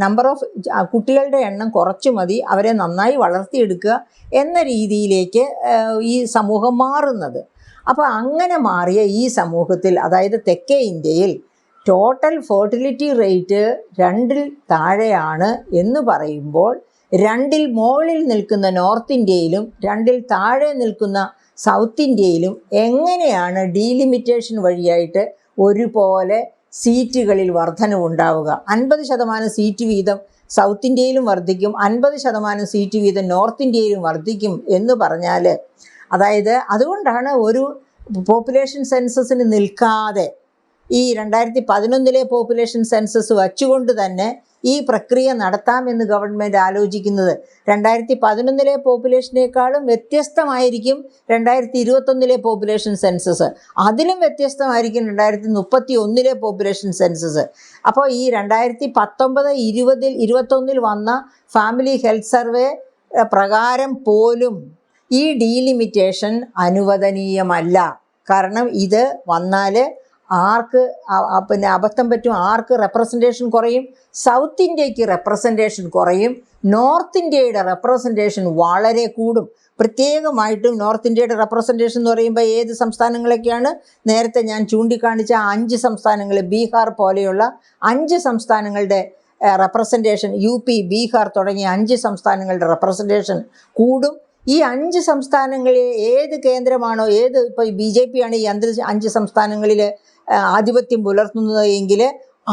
നമ്പർ ഓഫ് കുട്ടികളുടെ എണ്ണം കുറച്ച് മതി, അവരെ നന്നായി വളർത്തിയെടുക്കുക എന്ന രീതിയിലേക്ക് ഈ സമൂഹം മാറുന്നത്. അപ്പോൾ അങ്ങനെ മാറിയ ഈ സമൂഹത്തിൽ, അതായത് തെക്കേ ഇന്ത്യയിൽ ടോട്ടൽ ഫെർട്ടിലിറ്റി റേറ്റ് 2ൽ താഴെയാണ് എന്ന് പറയുമ്പോൾ 2ൽ മുകളിൽ നിൽക്കുന്ന നോർത്ത് ഇന്ത്യയിലും 2ൽ താഴെ നിൽക്കുന്ന സൗത്ത് ഇന്ത്യയിലും എങ്ങനെയാണ് ഡീലിമിറ്റേഷൻ വഴിയായിട്ട് ഒരുപോലെ സീറ്റുകളിൽ വർധനവുണ്ടാവുക? 50% സീറ്റ് വീതം സൗത്ത് ഇന്ത്യയിലും വർദ്ധിക്കും, 50% സീറ്റ് വീതം നോർത്ത് ഇന്ത്യയിലും വർദ്ധിക്കും എന്ന് പറഞ്ഞാൽ, അതായത് അതുകൊണ്ടാണ് ഒരു പോപ്പുലേഷൻ സെൻസസിന് നിൽക്കാതെ ഈ 2011 പോപ്പുലേഷൻ സെൻസസ് വച്ചുകൊണ്ട് തന്നെ ഈ പ്രക്രിയ നടത്താമെന്ന് ഗവൺമെൻറ് ആലോചിക്കുന്നത്. 2011 പോപ്പുലേഷനേക്കാളും വ്യത്യസ്തമായിരിക്കും 2021 പോപ്പുലേഷൻ സെൻസസ്, അതിലും വ്യത്യസ്തമായിരിക്കും 2031 പോപ്പുലേഷൻ സെൻസസ്. അപ്പോൾ ഈ 2019, 20, 21 വന്ന ഫാമിലി ഹെൽത്ത് സർവേ പ്രകാരം പോലും ഈ ഡീലിമിറ്റേഷൻ അനുവദനീയമല്ല. കാരണം ഇത് വന്നാൽ ആർക്ക് അബദ്ധം പറ്റും, ആർക്ക് റെപ്രസെൻറ്റേഷൻ കുറയും? സൗത്ത് ഇന്ത്യക്ക് റെപ്രസെൻറ്റേഷൻ കുറയും, നോർത്ത് ഇന്ത്യയുടെ റെപ്രസെൻറ്റേഷൻ വളരെ കൂടും. പ്രത്യേകമായിട്ടും നോർത്ത് ഇന്ത്യയുടെ റെപ്രസെൻറ്റേഷൻ എന്ന് പറയുമ്പോൾ ഏത് സംസ്ഥാനങ്ങളൊക്കെയാണ്? നേരത്തെ ഞാൻ ചൂണ്ടിക്കാണിച്ച 5 സംസ്ഥാനങ്ങൾ, ബീഹാർ പോലെയുള്ള 5 സംസ്ഥാനങ്ങളുടെ റെപ്രസെൻറ്റേഷൻ, UP, ബീഹാർ തുടങ്ങിയ 5 സംസ്ഥാനങ്ങളുടെ റെപ്രസെൻറ്റേഷൻ കൂടും. ഈ 5 സംസ്ഥാനങ്ങളിൽ ഏത് കേന്ദ്രമാണോ, ഇപ്പോൾ BJP ആണ് ഈ 5 സംസ്ഥാനങ്ങളിൽ ആധിപത്യം പുലർത്തുന്നത് എങ്കിൽ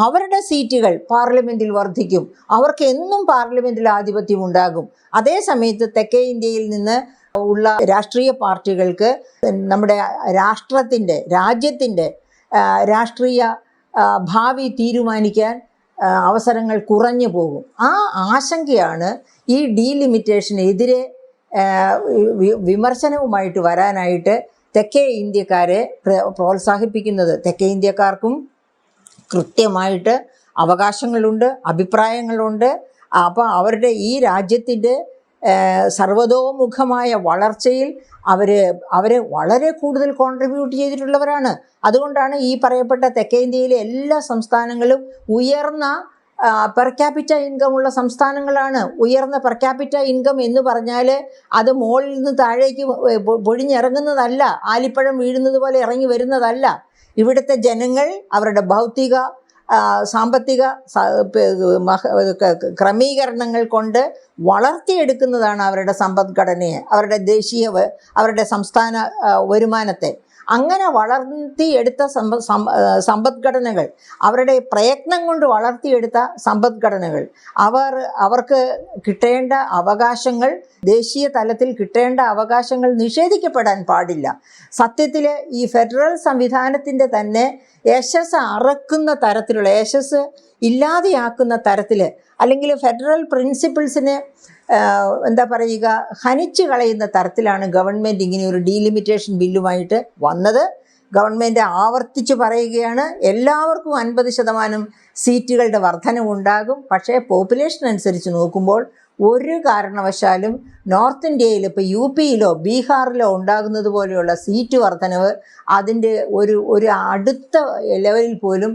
അവരുടെ സീറ്റുകൾ പാർലമെൻറ്റിൽ വർദ്ധിക്കും, അവർക്ക് എന്നും പാർലമെൻറ്റിൽ ആധിപത്യം ഉണ്ടാകും. അതേ സമയത്ത് തെക്കേ ഇന്ത്യയിൽ നിന്ന് ഉള്ള രാഷ്ട്രീയ പാർട്ടികൾക്ക് നമ്മുടെ രാജ്യത്തിൻ്റെ രാഷ്ട്രീയ ഭാവി തീരുമാനിക്കാൻ അവസരങ്ങൾ കുറഞ്ഞു പോകും. ആ ആശങ്കയാണ് ഈ ഡീലിമിറ്റേഷനെതിരെ വിമർശനവുമായിട്ട് വരാനായിട്ട് തെക്കേ ഇന്ത്യക്കാരെ പ്രോത്സാഹിപ്പിക്കുന്നത്. തെക്കേ ഇന്ത്യക്കാർക്കും കൃത്യമായിട്ട് അവകാശങ്ങളുണ്ട്, അഭിപ്രായങ്ങളുണ്ട്. അപ്പോൾ അവരുടെ ഈ രാജ്യത്തിൻ്റെ സർവതോമുഖമായ വളർച്ചയിൽ അവരെ വളരെ കൂടുതൽ കോൺട്രിബ്യൂട്ട് ചെയ്തിട്ടുള്ളവരാണ്. അതുകൊണ്ടാണ് ഈ പറയപ്പെട്ട തെക്കേ ഇന്ത്യയിലെ എല്ലാ സംസ്ഥാനങ്ങളും ഉയർന്ന പെർ ക്യാപിറ്റ ഇൻകം ഉള്ള സംസ്ഥാനങ്ങളാണ്. ഉയർന്ന പെർ ക്യാപിറ്റ ഇൻകം എന്ന് പറഞ്ഞാൽ അത് മുകളിൽ നിന്ന് താഴേക്ക് പൊഴിഞ്ഞിറങ്ങുന്നതല്ല, ആലിപ്പഴം വീഴുന്നത് പോലെ ഇറങ്ങി വരുന്നതല്ല. ഇവിടുത്തെ ജനങ്ങൾ അവരുടെ ഭൗതിക സാമ്പത്തിക ക്രമീകരണങ്ങൾ കൊണ്ട് വളർത്തിയെടുക്കുന്നതാണ് അവരുടെ സമ്പദ്ഘടനയെ, അവരുടെ സംസ്ഥാന വരുമാനത്തെ. അങ്ങനെ വളർത്തിയെടുത്ത സമ്പദ്ഘടനകൾ, അവരുടെ പ്രയത്നം കൊണ്ട് വളർത്തിയെടുത്ത സമ്പദ്ഘടനകൾ, അവർക്ക് കിട്ടേണ്ട അവകാശങ്ങൾ, ദേശീയ തലത്തിൽ കിട്ടേണ്ട അവകാശങ്ങൾ നിഷേധിക്കപ്പെടാൻ പാടില്ല. സത്യത്തിൽ ഈ ഫെഡറൽ സംവിധാനത്തിൻ്റെ തന്നെ യശസ് അറക്കുന്ന തരത്തിലുള്ള, യശസ് ഇല്ലാതെയാക്കുന്ന തരത്തിൽ, അല്ലെങ്കിൽ ഫെഡറൽ പ്രിൻസിപ്പിൾസിനെ എന്താ പറയുക, ഹനിച്ചു കളയുന്ന തരത്തിലാണ് ഗവൺമെൻറ് ഇങ്ങനെ ഒരു ഡീലിമിറ്റേഷൻ ബില്ലുമായിട്ട് വന്നത്. ഗവൺമെൻറ് ആവർത്തിച്ച് പറയുകയാണ്, എല്ലാവർക്കും 50% സീറ്റുകളുടെ വർധനവുണ്ടാകും. പക്ഷേ പോപ്പുലേഷൻ അനുസരിച്ച് നോക്കുമ്പോൾ ഒരു കാരണവശാലും നോർത്ത് ഇന്ത്യയിൽ, ഇപ്പോൾ യു പിയിലോ ബീഹാറിലോ ഉണ്ടാകുന്നത് പോലെയുള്ള സീറ്റ് വർധനവ് അതിൻ്റെ ഒരു അടുത്ത ലെവലിൽ പോലും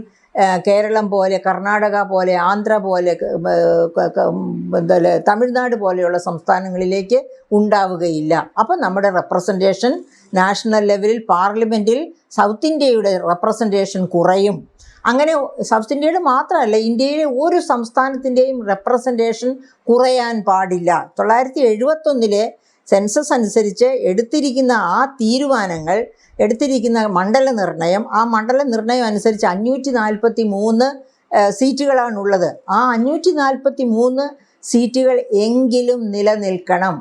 കേരളം പോലെ, കർണാടക പോലെ, ആന്ധ്ര പോലെ, തമിഴ്നാട് പോലെയുള്ള സംസ്ഥാനങ്ങളിലേക്ക് ഉണ്ടാവുകയില്ല. അപ്പം നമ്മുടെ റെപ്രസെൻറ്റേഷൻ നാഷണൽ ലെവലിൽ പാർലമെൻറ്റിൽ സൗത്ത് ഇന്ത്യയുടെ റെപ്രസെൻറ്റേഷൻ കുറയും. അങ്ങനെ സൗത്ത് ഇന്ത്യയുടെ മാത്രമല്ല, ഇന്ത്യയിലെ ഒരു സംസ്ഥാനത്തിൻ്റെയും റെപ്രസെൻറ്റേഷൻ കുറയാൻ പാടില്ല. 1971 സെൻസസ് അനുസരിച്ച് എടുത്തിരിക്കുന്ന ആ തീരുമാനങ്ങൾ, എടുത്തിരിക്കുന്ന മണ്ഡല നിർണയം, ആ മണ്ഡല നിർണയം അനുസരിച്ച് 543 സീറ്റുകളാണുള്ളത്. ആ 543 സീറ്റുകൾ എങ്കിലും നിലനിൽക്കണം.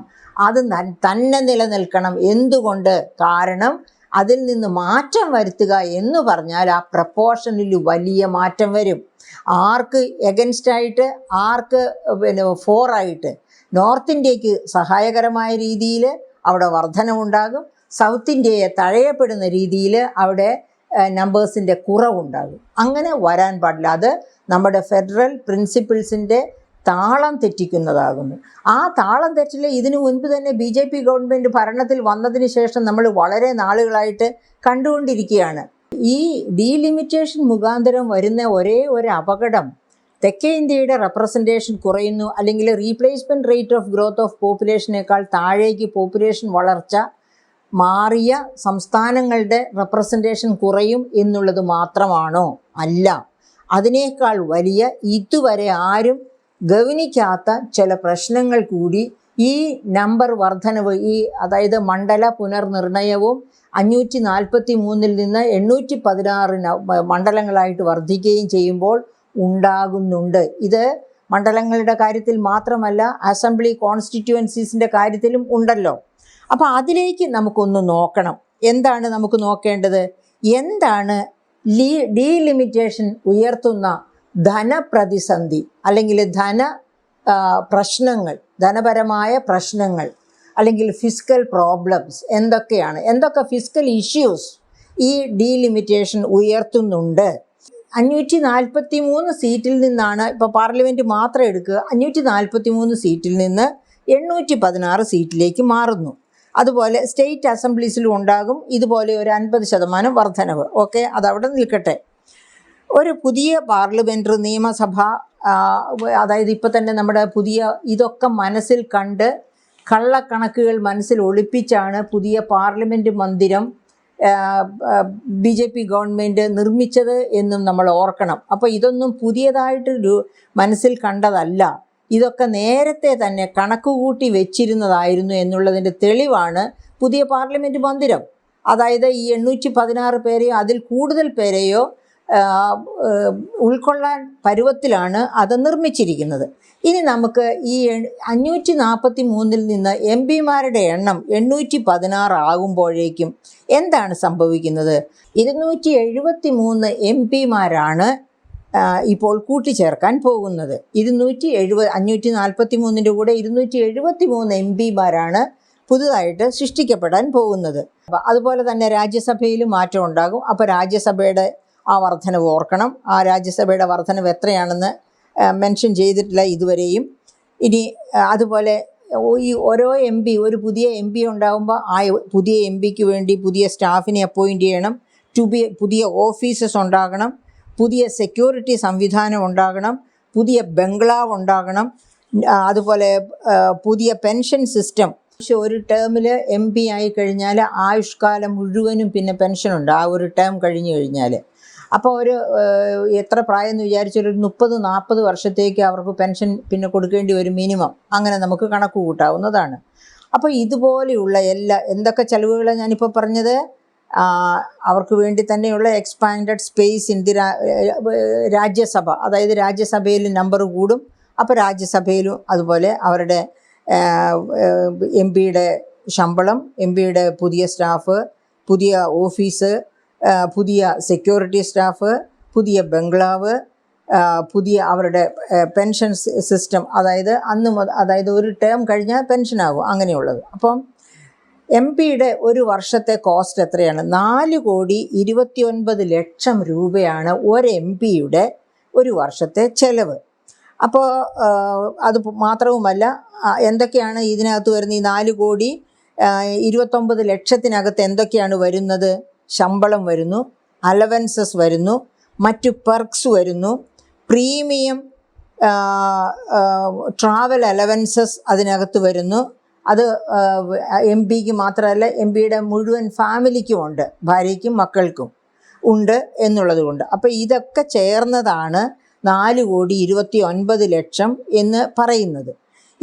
അത് തന്നെ നിലനിൽക്കണം. എന്തുകൊണ്ട്? കാരണം അതിൽ നിന്ന് മാറ്റം വരുത്തുക എന്ന് പറഞ്ഞാൽ ആ പ്രപ്പോർഷനിൽ വലിയ മാറ്റം വരും. ആർക്ക് എഗൻസ്റ്റായിട്ട്, ആർക്ക് ഫോറായിട്ട്. നോർത്ത് ഇന്ത്യക്ക് സഹായകരമായ രീതിയിൽ അവിടെ വർധനവുണ്ടാകും, സൗത്ത് ഇന്ത്യയെ തഴയപ്പെടുന്ന രീതിയിൽ അവിടെ നമ്പേഴ്സിൻ്റെ കുറവുണ്ടാകും. അങ്ങനെ വരാൻ പാടില്ല. അത് നമ്മുടെ ഫെഡറൽ പ്രിൻസിപ്പിൾസിൻ്റെ താളം തെറ്റിക്കുന്നതാകുന്നു. ആ താളം തെറ്റിൽ ഇതിനു മുൻപ് തന്നെ BJP ഗവൺമെൻറ് ഭരണത്തിൽ വന്നതിന് ശേഷം നമ്മൾ വളരെ നാളുകളായിട്ട് കണ്ടുകൊണ്ടിരിക്കുകയാണ്. ഈ ഡീലിമിറ്റേഷൻ മുഖാന്തരം വരുന്ന ഒരേ ഒരു അപകടം, തെക്കേ ഇന്ത്യയുടെ റെപ്രസെൻറ്റേഷൻ കുറയുന്നു, അല്ലെങ്കിൽ replacement rate of growth of പോപ്പുലേഷനേക്കാൾ താഴേക്ക് പോപ്പുലേഷൻ വളർച്ച മാറിയ സംസ്ഥാനങ്ങളുടെ റെപ്രസെൻറ്റേഷൻ കുറയും എന്നുള്ളത് മാത്രമാണോ? അല്ല. അതിനേക്കാൾ വലിയ, ഇതുവരെ ആരും ഗവനിക്കാത്ത ചില പ്രശ്നങ്ങൾ കൂടി ഈ നമ്പർ വർധനവ്, അതായത് മണ്ഡല പുനർനിർണയവും 543 നിന്ന് 816 മണ്ഡലങ്ങളായിട്ട് വർദ്ധിക്കുകയും ചെയ്യുമ്പോൾ ഉണ്ടാകുന്നുണ്ട്. ഇത് മണ്ഡലങ്ങളുടെ കാര്യത്തിൽ മാത്രമല്ല, അസംബ്ലി കോൺസ്റ്റിറ്റ്യുവൻസീസിൻ്റെ കാര്യത്തിലും ഉണ്ടല്ലോ. അപ്പോൾ അതിലേക്ക് നമുക്കൊന്ന് നോക്കണം. എന്താണ് നമുക്ക് നോക്കേണ്ടത്? എന്താണ് ഡീലിമിറ്റേഷൻ ഉയർത്തുന്ന ധനപ്രതിസന്ധി, അല്ലെങ്കിൽ പ്രശ്നങ്ങൾ, ധനപരമായ പ്രശ്നങ്ങൾ, അല്ലെങ്കിൽ ഫിസ്ക്കൽ പ്രോബ്ലംസ് എന്തൊക്കെയാണ്? എന്തൊക്കെ ഫിസ്ക്കൽ ഇഷ്യൂസ് ഈ ഡീലിമിറ്റേഷൻ ഉയർത്തുന്നുണ്ട്? 543 സീറ്റിൽ നിന്നാണ്, ഇപ്പോൾ പാർലമെൻറ്റ് മാത്രം എടുക്കുക, 543 സീറ്റിൽ നിന്ന് 816 സീറ്റിലേക്ക് മാറുന്നു. അതുപോലെ സ്റ്റേറ്റ് അസംബ്ലീസിലും ഉണ്ടാകും ഇതുപോലെ ഒരു 50% വർധനവ്. ഓക്കെ, അതവിടെ നിൽക്കട്ടെ. ഒരു പുതിയ പാർലമെൻ്ററി നിയമസഭ, അതായത് ഇപ്പോൾ തന്നെ നമ്മുടെ പുതിയ ഇതൊക്കെ മനസ്സിൽ കണ്ട്, കള്ളക്കണക്കുകൾ മനസ്സിൽ ഒളിപ്പിച്ചാണ് പുതിയ പാർലമെൻറ്റ് മന്ദിരം BJP ഗവൺമെൻറ് നിർമ്മിച്ചത് എന്നും നമ്മൾ ഓർക്കണം. അപ്പോൾ ഇതൊന്നും പുതിയതായിട്ട് മനസ്സിൽ കണ്ടതല്ല, ഇതൊക്കെ നേരത്തെ തന്നെ കണക്കുകൂട്ടി വെച്ചിരുന്നതായിരുന്നു എന്നുള്ളതിൻ്റെ തെളിവാണ് പുതിയ പാർലമെൻറ്റ് മന്ദിരം. അതായത് ഈ 816 പേരെയോ അതിൽ കൂടുതൽ പേരെയോ ഉൾക്കൊള്ളാൻ പരുവത്തിലാണ് അത് നിർമ്മിച്ചിരിക്കുന്നത്. ഇനി നമുക്ക് ഈ 543 നിന്ന് MP-മാരുടെ എണ്ണം 816 ആകുമ്പോഴേക്കും എന്താണ് സംഭവിക്കുന്നത്? 273 MP-മാരാണ് ഇപ്പോൾ കൂട്ടിച്ചേർക്കാൻ പോകുന്നത്. 543 കൂടെ 273 MP-മാരാണ് പുതുതായിട്ട് സൃഷ്ടിക്കപ്പെടാൻ പോകുന്നത്. അതുപോലെ തന്നെ രാജ്യസഭയിലും മാറ്റം ഉണ്ടാകും. അപ്പോൾ രാജ്യസഭയുടെ ആ വർധനവ് ഓർക്കണം. ആ രാജ്യസഭയുടെ വർധനവ് എത്രയാണെന്ന് മെൻഷൻ ചെയ്തിട്ടില്ല ഇതുവരെയും. ഇനി അതുപോലെ ഈ ഓരോ MP, ഒരു പുതിയ MP ഉണ്ടാകുമ്പോൾ ആ പുതിയ MPക്ക് വേണ്ടി പുതിയ സ്റ്റാഫിനെ അപ്പോയിൻ്റ് ചെയ്യണം, പുതിയ ഓഫീസസ് ഉണ്ടാകണം, പുതിയ സെക്യൂരിറ്റി സംവിധാനം ഉണ്ടാകണം, പുതിയ ബംഗ്ലാവ് ഉണ്ടാകണം, അതുപോലെ പുതിയ പെൻഷൻ സിസ്റ്റം. ഒരു ടേമിൽ MP ആയി കഴിഞ്ഞാൽ ആയുഷ്കാലം മുഴുവനും പിന്നെ പെൻഷനുണ്ട് ആ ഒരു ടേം കഴിഞ്ഞു കഴിഞ്ഞാൽ. അപ്പോൾ ഒരു എത്ര പ്രായം എന്ന് വിചാരിച്ചൊരു 30-40 വർഷത്തേക്ക് അവർക്ക് പെൻഷൻ പിന്നെ കൊടുക്കേണ്ടി വരും മിനിമം. അങ്ങനെ നമുക്ക് കണക്ക് കൂട്ടാവുന്നതാണ്. അപ്പോൾ ഇതുപോലെയുള്ള എന്തൊക്കെ ചിലവുകളാണ് ഞാനിപ്പോൾ പറഞ്ഞത്? അവർക്ക് വേണ്ടി തന്നെയുള്ള expanded space in the Rajya Sabha, അതായത് രാജ്യസഭയിൽ നമ്പർ കൂടും. അപ്പോൾ രാജ്യസഭയിലും അതുപോലെ അവരുടെ MP-യുടെ ശമ്പളം, MP-യുടെ പുതിയ സ്റ്റാഫ്, പുതിയ ഓഫീസ്, പുതിയ സെക്യൂരിറ്റി സ്റ്റാഫ്, പുതിയ ബംഗ്ലാവ്, പുതിയ അവരുടെ പെൻഷൻ സിസ്റ്റം, അതായത് ഒരു ടേം കഴിഞ്ഞാൽ പെൻഷനാകും അങ്ങനെയുള്ളത്. അപ്പം MP-യുടെ ഒരു വർഷത്തെ കോസ്റ്റ് എത്രയാണ്? 4,29,00,000 രൂപയാണ് ഒരു MP-യുടെ ഒരു വർഷത്തെ ചെലവ്. അപ്പോൾ അത് മാത്രവുമല്ല, എന്തൊക്കെയാണ് ഇതിനകത്ത് വരുന്നത്? ഈ 4,29,00,000 എന്തൊക്കെയാണ് വരുന്നത്? ശമ്പളം വരുന്നു, അലവൻസസ് വരുന്നു, മറ്റു പെർക്സ് വരുന്നു, പ്രീമിയം ട്രാവൽ അലവൻസസ് അതിനകത്ത് വരുന്നു. അത് MP-ക്ക് മാത്രമല്ല, MP-യുടെ മുഴുവൻ ഫാമിലിക്കും ഉണ്ട്, ഭാര്യയ്ക്കും മക്കൾക്കും ഉണ്ട് എന്നുള്ളത് കൊണ്ട്. അപ്പോൾ ഇതൊക്കെ ചേർന്നതാണ് 4,29,00,000 എന്ന് പറയുന്നത്.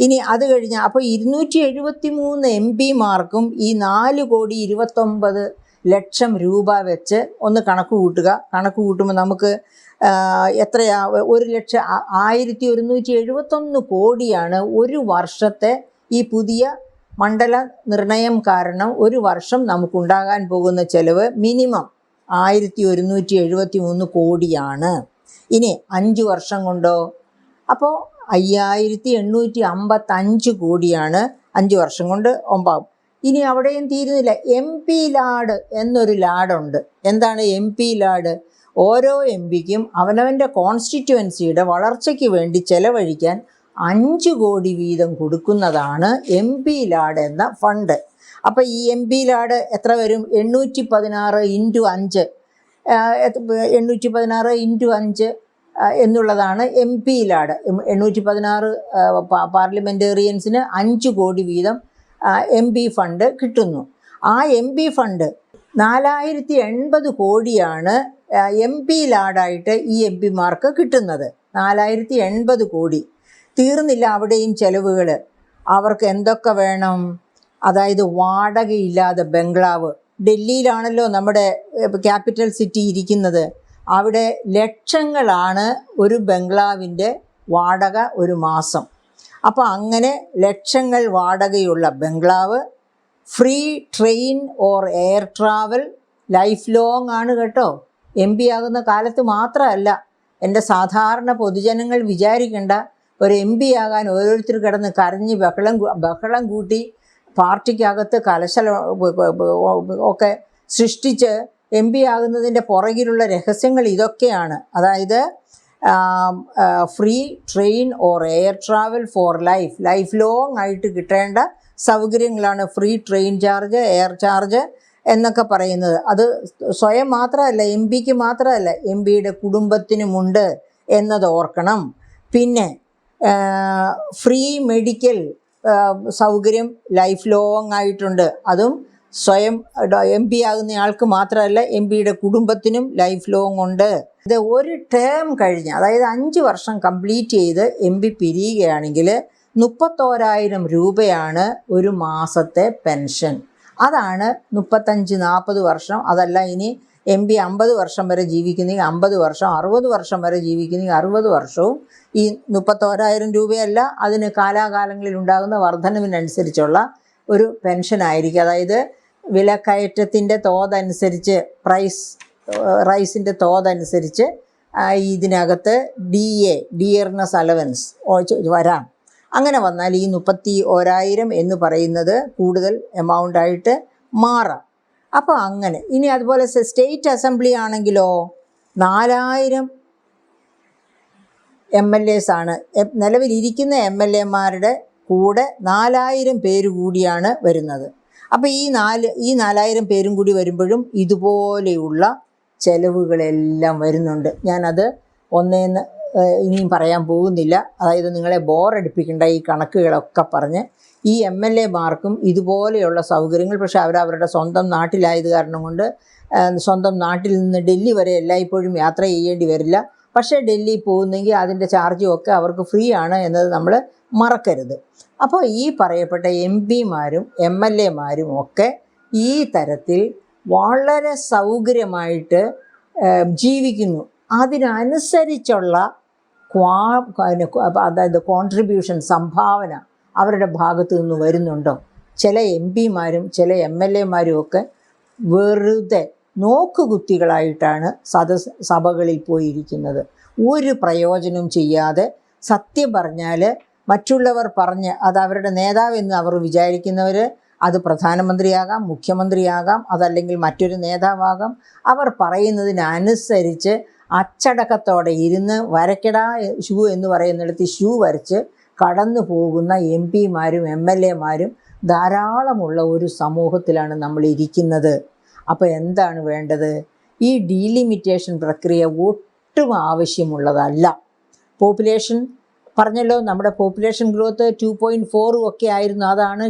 ഇനി അത് കഴിഞ്ഞാൽ അപ്പോൾ 273 MP-മാർക്കും ഈ 4,29,00,000 രൂപ വെച്ച് ഒന്ന് കണക്ക് കൂട്ടുക. കണക്ക് കൂട്ടുമ്പോൾ നമുക്ക് എത്രയാ? 1,0171 കോടിയാണ് ഒരു വർഷത്തെ ഈ പുതിയ മണ്ഡല നിർണയം കാരണം ഒരു വർഷം നമുക്കുണ്ടാകാൻ പോകുന്ന ചെലവ് മിനിമം 1,173 കോടിയാണ്. ഇനി 5 വർഷം കൊണ്ടോ? അപ്പോൾ 5,855 കോടിയാണ് 5 വർഷം കൊണ്ട് ഒമ്പാകും. ഇനി അവിടെയും തീരുന്നില്ല. MP ലാഡ് എന്നൊരു ലാഡുണ്ട്. എന്താണ് MP ലാഡ്? ഓരോ MP-ക്കും അവനവൻ്റെ കോൺസ്റ്റിറ്റ്യുവൻസിയുടെ വളർച്ചയ്ക്ക് വേണ്ടി ചെലവഴിക്കാൻ 5 കോടി വീതം കൊടുക്കുന്നതാണ് MP ലാഡ് എന്ന ഫണ്ട്. അപ്പോൾ ഈ MP ലാഡ് എത്ര വരും? 816 × 5 816 × 5 എന്നുള്ളതാണ് MP ലാഡ്. 816 പാർലമെൻറ്റേറിയൻസിന് 5 കോടി വീതം MP ഫണ്ട് കിട്ടുന്നു. ആ MP ഫണ്ട് 4,080 കോടിയാണ് MP ലാഡായിട്ട് ഈ MP-മാർക്ക് കിട്ടുന്നത്. 4,080 കോടി. തീർന്നില്ല അവിടെയും ചെലവുകൾ. അവർക്ക് എന്തൊക്കെ വേണം? അതായത് വാടകയില്ലാതെ ബംഗ്ലാവ്. ഡൽഹിയിലാണല്ലോ നമ്മുടെ ക്യാപിറ്റൽ സിറ്റി ഇരിക്കുന്നത്. അവിടെ ലക്ഷങ്ങളാണ് ഒരു ബംഗ്ലാവിൻ്റെ വാടക ഒരു മാസം. അപ്പോൾ അങ്ങനെ ലക്ഷങ്ങൾ വാടകയുള്ള ബംഗ്ലാവ്, free train or air travel, life long ആണ് കേട്ടോ. MP ആകുന്ന കാലത്ത് മാത്രമല്ല. എൻ്റെ സാധാരണ പൊതുജനങ്ങൾ വിചാരിക്കേണ്ട, ഒരു MP ആകാൻ ഓരോരുത്തർ കിടന്ന് കരഞ്ഞ് ബഹളം കൂട്ടി പാർട്ടിക്കകത്ത് കലശല ഒക്കെ സൃഷ്ടിച്ച് MP ആകുന്നതിൻ്റെ പുറകിലുള്ള രഹസ്യങ്ങൾ ഇതൊക്കെയാണ്. അതായത് free train or air travel four life long ആയിട്ട് കിട്ടേണ്ട സൗകര്യങ്ങളാണ് free train charge, air charge എന്നൊക്കെ പറയുന്നത്. അത് സ്വയം മാത്രമല്ല, MP-ക്ക് മാത്രമല്ല, MP-യുടെ കുടുംബത്തിനുമുണ്ട് എന്നത് ഓർക്കണം. പിന്നെ ഫ്രീ മെഡിക്കൽ സൗകര്യം ലൈഫ് ലോങ് ആയിട്ടുണ്ട്. അതും സ്വയം MP ആകുന്നയാൾക്ക് മാത്രമല്ല, MP-യുടെ കുടുംബത്തിനും ലൈഫ് ലോങ് ഉണ്ട്. ഇത് ഒരു ടേം കഴിഞ്ഞ്, അതായത് 5 വർഷം കംപ്ലീറ്റ് ചെയ്ത് MP പിരിയുകയാണെങ്കിൽ 31,000 രൂപയാണ് ഒരു മാസത്തെ പെൻഷൻ. അതാണ് 35-40 വർഷം. അതല്ല, ഇനി MP 50 വർഷം വരെ ജീവിക്കുന്നെങ്കിൽ 50 വർഷം, 60 വർഷം വരെ ജീവിക്കുന്നെങ്കിൽ 60 വർഷവും ഈ 31,000 രൂപയല്ല, അതിന് കാലാകാലങ്ങളിൽ ഉണ്ടാകുന്ന വർധനവിനനുസരിച്ചുള്ള ഒരു പെൻഷനായിരിക്കും. അതായത് വിലക്കയറ്റത്തിൻ്റെ തോതനുസരിച്ച്, റൈസിൻ്റെ തോതനുസരിച്ച് ഇതിനകത്ത് ഡിയർനെസ് അലവൻസ് വരാം. അങ്ങനെ വന്നാൽ ഈ 31,000 എന്ന് പറയുന്നത് കൂടുതൽ എമൗണ്ടായിട്ട് മാറാം. അപ്പോൾ അങ്ങനെ. ഇനി അതുപോലെ സ്റ്റേറ്റ് അസംബ്ലി ആണെങ്കിലോ 4,000 MLAs ആണ്. നിലവിലിരിക്കുന്ന MLA-മാരുടെ കൂടെ 4,000 പേര് കൂടിയാണ് വരുന്നത്. അപ്പോൾ ഈ 4,000 പേരും കൂടി വരുമ്പോഴും ഇതുപോലെയുള്ള ചെലവുകളെല്ലാം വരുന്നുണ്ട്. ഞാനത് ഒന്നേന്ന് ഇനിയും പറയാൻ പോകുന്നില്ല. അതായത് നിങ്ങളെ ബോറടിപ്പിക്കേണ്ട ഈ കണക്കുകളൊക്കെ പറഞ്ഞ് ഈ MLA-മാർക്കും ഇതുപോലെയുള്ള സൗകര്യങ്ങൾ, പക്ഷേ അവരവരുടെ സ്വന്തം നാട്ടിലായത് കാരണം കൊണ്ട് സ്വന്തം നാട്ടിൽ നിന്ന് ഡൽഹി വരെ എല്ലായ്പ്പോഴും യാത്ര ചെയ്യേണ്ടി വരില്ല. പക്ഷേ ഡൽഹി പോകുന്നെങ്കിൽ അതിൻ്റെ ചാർജും ഒക്കെ അവർക്ക് ഫ്രീ ആണ് എന്നത് നമ്മൾ മറക്കരുത്. അപ്പോൾ ഈ പറയപ്പെട്ട MP-മാരും MLA-മാരും ഒക്കെ ഈ തരത്തിൽ വളരെ സൗകര്യമായിട്ട് ജീവിക്കുന്നു. അതിനനുസരിച്ചുള്ള അതായത് കോൺട്രിബ്യൂഷൻ, സംഭാവന അവരുടെ ഭാഗത്തു നിന്ന് വരുന്നുണ്ടോ? ചില MP-മാരും ചില MLA-മാരും ഒക്കെ വെറുതെ നോക്കുകുത്തികളായിട്ടാണ് സഭകളിൽ പോയിരിക്കുന്നത്. ഒരു പ്രയോജനം ചെയ്യാതെ, സത്യം പറഞ്ഞാൽ മറ്റുള്ളവർ പറഞ്ഞ് അത് അവരുടെ നേതാവെന്ന് അവർ വിചാരിക്കുന്നവർ, അത് പ്രധാനമന്ത്രിയാകാം, മുഖ്യമന്ത്രിയാകാം, അതല്ലെങ്കിൽ മറ്റൊരു നേതാവാകാം, അവർ പറയുന്നതിനനുസരിച്ച് അച്ചടക്കത്തോടെ ഇരുന്ന് വരയ്ക്കടാ ഷൂ എന്ന് പറയുന്നിടത്ത് ഷൂ വരച്ച് കടന്നു പോകുന്ന MP-മാരും MLA-മാരും ധാരാളമുള്ള ഒരു സമൂഹത്തിലാണ് നമ്മൾ ഇരിക്കുന്നത്. അപ്പോൾ എന്താണ് വേണ്ടത്? ഈ ഡീലിമിറ്റേഷൻ പ്രക്രിയ ഒട്ടും ആവശ്യമുള്ളതല്ല. പോപ്പുലേഷൻ പറഞ്ഞല്ലോ, നമ്മുടെ പോപ്പുലേഷൻ ഗ്രോത്ത് 2.4 ഒക്കെ ആയിരുന്നു. അതാണ്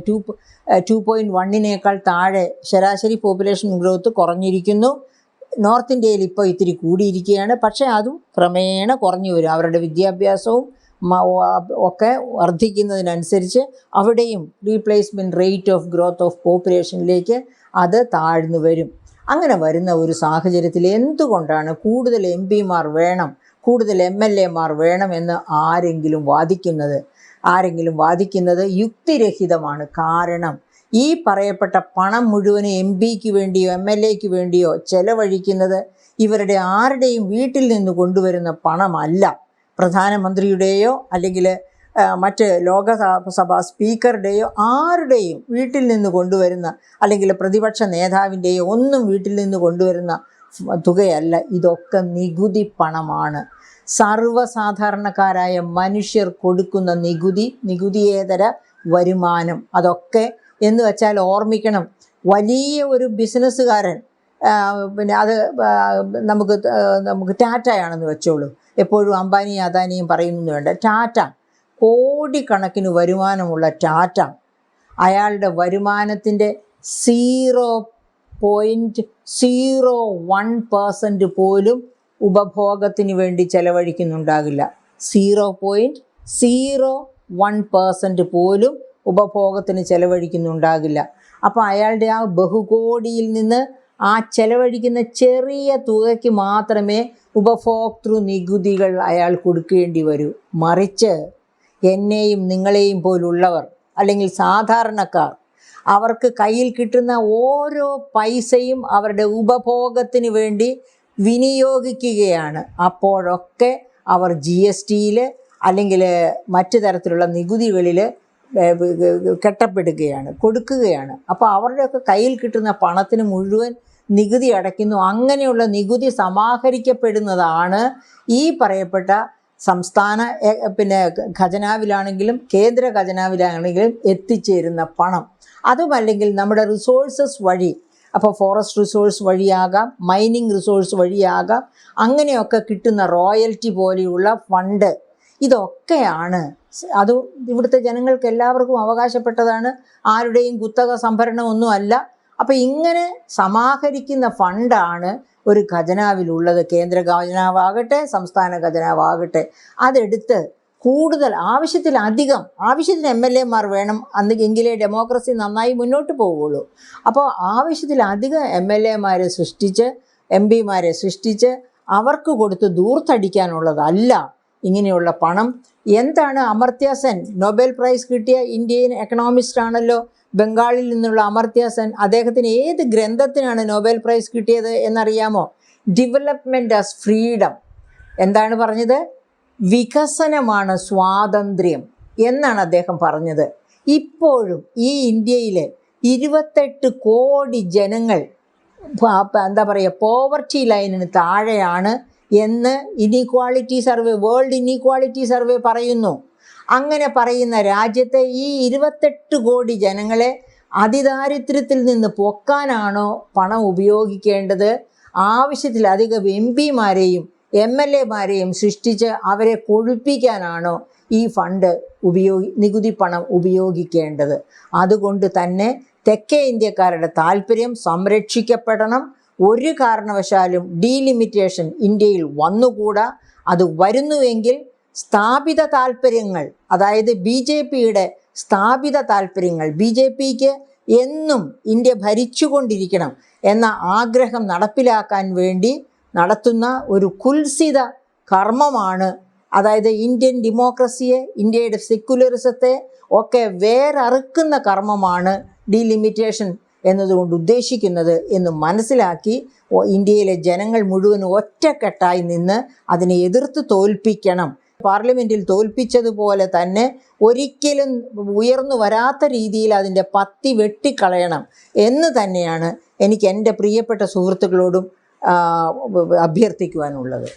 2.1-നേക്കാൾ താഴെ ശരാശരി പോപ്പുലേഷൻ ഗ്രോത്ത് കുറഞ്ഞിരിക്കുന്നു. നോർത്ത് ഇന്ത്യയിൽ ഇപ്പോൾ ഇത്തിരി കൂടിയിരിക്കുകയാണ്. പക്ഷേ അതും ക്രമേണ കുറഞ്ഞു വരും. അവരുടെ വിദ്യാഭ്യാസവും ഒക്കെ വർദ്ധിക്കുന്നതിനനുസരിച്ച് അവിടെയും replacement rate of growth of പോപ്പുലേഷനിലേക്ക് അത് താഴ്ന്നു വരും. അങ്ങനെ വരുന്ന ഒരു സാഹചര്യത്തിൽ എന്തുകൊണ്ടാണ് കൂടുതൽ MP-മാർ വേണം, കൂടുതൽ MLA-മാർ വേണമെന്ന് ആരെങ്കിലും വാദിക്കുന്നത് യുക്തിരഹിതമാണ്. കാരണം ഈ പറയപ്പെട്ട പണം മുഴുവനും MP-ക്ക് വേണ്ടിയോ MLA-ക്ക് വേണ്ടിയോ ചെലവഴിക്കുന്നത് ഇവരുടെ ആരുടെയും വീട്ടിൽ നിന്ന് കൊണ്ടുവരുന്ന പണമല്ല. പ്രധാനമന്ത്രിയുടെയോ അല്ലെങ്കിൽ മറ്റ് ലോകസഭാ സ്പീക്കറുടെയോ ആരുടെയും വീട്ടിൽ നിന്ന് കൊണ്ടുവരുന്ന, അല്ലെങ്കിൽ പ്രതിപക്ഷ നേതാവിൻ്റെയോ ഒന്നും വീട്ടിൽ നിന്ന് കൊണ്ടുവരുന്ന തുകയല്ല. ഇതൊക്കെ നികുതി പണമാണ്. സർവ്വസാധാരണക്കാരായ മനുഷ്യർ കൊടുക്കുന്ന നികുതിയേതര വരുമാനം. അതൊക്കെ എന്ന് വെച്ചാൽ ഓർമ്മിക്കണം, വലിയ ഒരു ബിസിനസ്സുകാരൻ, പിന്നെ അത് നമുക്ക് ടാറ്റയാണെന്ന് വെച്ചോളൂ. എപ്പോഴും അംബാനിയും അദാനിയും പറയുന്നത് വേണ്ട. ടാറ്റ, കോടിക്കണക്കിന് വരുമാനമുള്ള ടാറ്റ, അയാളുടെ വരുമാനത്തിൻ്റെ 0.01% പോലും ഉപഭോഗത്തിന് വേണ്ടി ചെലവഴിക്കുന്നുണ്ടാകില്ല. 0.01% പോലും ഉപഭോഗത്തിന് ചെലവഴിക്കുന്നുണ്ടാകില്ല. അപ്പോൾ അയാളുടെ ആ ബഹുകോടിയിൽ നിന്ന് ആ ചെലവഴിക്കുന്ന ചെറിയ തുകയ്ക്ക് മാത്രമേ ഉപഭോക്തൃ നികുതികൾ അയാൾ കൊടുക്കേണ്ടി വരൂ. മറിച്ച് എന്നെയും നിങ്ങളെയും പോലുള്ളവർ, അല്ലെങ്കിൽ സാധാരണക്കാർ, അവർക്ക് കയ്യിൽ കിട്ടുന്ന ഓരോ പൈസയും അവരുടെ ഉപഭോഗത്തിന് വേണ്ടി വിനിയോഗിക്കുകയാണ്. അപ്പോഴൊക്കെ അവർ GST-യിൽ അല്ലെങ്കിൽ മറ്റു തരത്തിലുള്ള നികുതികളിൽ കെട്ടപ്പെടുകയാണ്, കൊടുക്കുകയാണ്. അപ്പോൾ അവരുടെയൊക്കെ കയ്യിൽ കിട്ടുന്ന പണത്തിന് മുഴുവൻ നികുതി അടയ്ക്കുന്നു. അങ്ങനെയുള്ള നികുതി സമാഹരിക്കപ്പെടുന്നതാണ് ഈ പറയപ്പെട്ട സംസ്ഥാന ഖജനാവിലാണെങ്കിലും കേന്ദ്ര ഖജനാവിലാണെങ്കിലും എത്തിച്ചേരുന്ന പണം. അതുമല്ലെങ്കിൽ നമ്മുടെ റിസോഴ്സസ് വഴി, അപ്പോൾ ഫോറസ്റ്റ് റിസോഴ്സ് വഴിയാകാം, മൈനിങ് റിസോഴ്സ് വഴിയാകാം, അങ്ങനെയൊക്കെ കിട്ടുന്ന റോയൽറ്റി പോലെയുള്ള ഫണ്ട്, ഇതൊക്കെയാണ്. അത് ഇവിടുത്തെ ജനങ്ങൾക്ക് എല്ലാവർക്കും അവകാശപ്പെട്ടതാണ്. ആരുടെയും കുത്തക സംഭരണമൊന്നുമല്ല. അപ്പോൾ ഇങ്ങനെ സമാഹരിക്കുന്ന ഫണ്ടാണ് ഒരു ഖജനാവിലുള്ളത്. കേന്ദ്ര ഖജനാവാകട്ടെ സംസ്ഥാന ഖജനാവാകട്ടെ. അതെടുത്ത് കൂടുതൽ ആവശ്യത്തിന് MLA-മാർ വേണം, എങ്കിലേ ഡെമോക്രസി നന്നായി മുന്നോട്ട് പോവുകയുള്ളൂ. അപ്പോൾ ആവശ്യത്തിലധികം MLA-മാരെ സൃഷ്ടിച്ച്, MP-മാരെ സൃഷ്ടിച്ച് അവർക്ക് കൊടുത്ത് ദൂർത്തടിക്കാനുള്ളതല്ല ഇങ്ങനെയുള്ള പണം. എന്താണ് അമർത്യ സെൻ, നൊബേൽ പ്രൈസ് കിട്ടിയ ഇന്ത്യൻ എക്കണോമിസ്റ്റ് ആണല്ലോ, ബംഗാളിൽ നിന്നുള്ള അമർത്യ സെൻ. അദ്ദേഹത്തിന് ഏത് ഗ്രന്ഥത്തിനാണ് നൊബേൽ പ്രൈസ് കിട്ടിയത് എന്നറിയാമോ? Development as freedom. എന്താണ് പറഞ്ഞത്? വികസനമാണ് സ്വാതന്ത്ര്യം എന്നാണ് അദ്ദേഹം പറഞ്ഞത്. ഇപ്പോഴും ഈ ഇന്ത്യയിൽ 28 കോടി ജനങ്ങൾ പോവർട്ടി ലൈനിന് താഴെയാണ് എന്ന് വേൾഡ് ഇനീക്വാളിറ്റി സർവേ പറയുന്നു. അങ്ങനെ പറയുന്ന രാജ്യത്തെ ഈ 28 കോടി ജനങ്ങളെ അതിദാരിദ്ര്യത്തിൽ നിന്ന് പൊക്കാനാണോ പണം ഉപയോഗിക്കേണ്ടത്? ആവശ്യത്തിലധികം MP-മാരെയും MLA-മാരെയും സൃഷ്ടിച്ച് അവരെ കൊഴുപ്പിക്കാനാണോ ഈ ഫണ്ട് നികുതി പണം ഉപയോഗിക്കേണ്ടത്? അതുകൊണ്ട് തന്നെ തെക്കേ ഇന്ത്യക്കാരുടെ താല്പര്യം സംരക്ഷിക്കപ്പെടണം. ഒരു കാരണവശാലും ഡീലിമിറ്റേഷൻ ഇന്ത്യയിൽ വന്നുകൂടാ. അത് വരുന്നുവെങ്കിൽ സ്ഥാപിത താല്പര്യങ്ങൾ, അതായത് BJPയുടെ സ്ഥാപിത താല്പര്യങ്ങൾ, BJPക്ക് എന്നും ഇന്ത്യ ഭരിച്ചുകൊണ്ടിരിക്കണം എന്ന ആഗ്രഹം നടപ്പിലാക്കാൻ വേണ്ടി നടത്തുന്ന ഒരു കുൽസിത കർമ്മമാണ്. അതായത് ഇന്ത്യൻ ഡെമോക്രസിയെ, ഇന്ത്യയുടെ സെക്യുലറിസത്തെ ഒക്കെ വേരറുക്കുന്ന കർമ്മമാണ് ഡീലിമിറ്റേഷൻ എന്നതുകൊണ്ട് ഉദ്ദേശിക്കുന്നത് എന്ന് മനസ്സിലാക്കി ഇന്ത്യയിലെ ജനങ്ങൾ മുഴുവൻ ഒറ്റക്കെട്ടായി നിന്ന് അതിനെ എതിർത്ത് തോൽപ്പിക്കണം. പാർലമെൻറ്റിൽ തോൽപ്പിച്ചതുപോലെ തന്നെ ഒരിക്കലും ഉയർന്നു വരാത്ത രീതിയിൽ അതിൻ്റെ പത്തി വെട്ടിക്കളയണം എന്ന് തന്നെയാണ് എനിക്ക് എൻ്റെ പ്രിയപ്പെട്ട സുഹൃത്തുക്കളോടും അഭ്യർത്ഥിക്കുവാനുള്ളത്.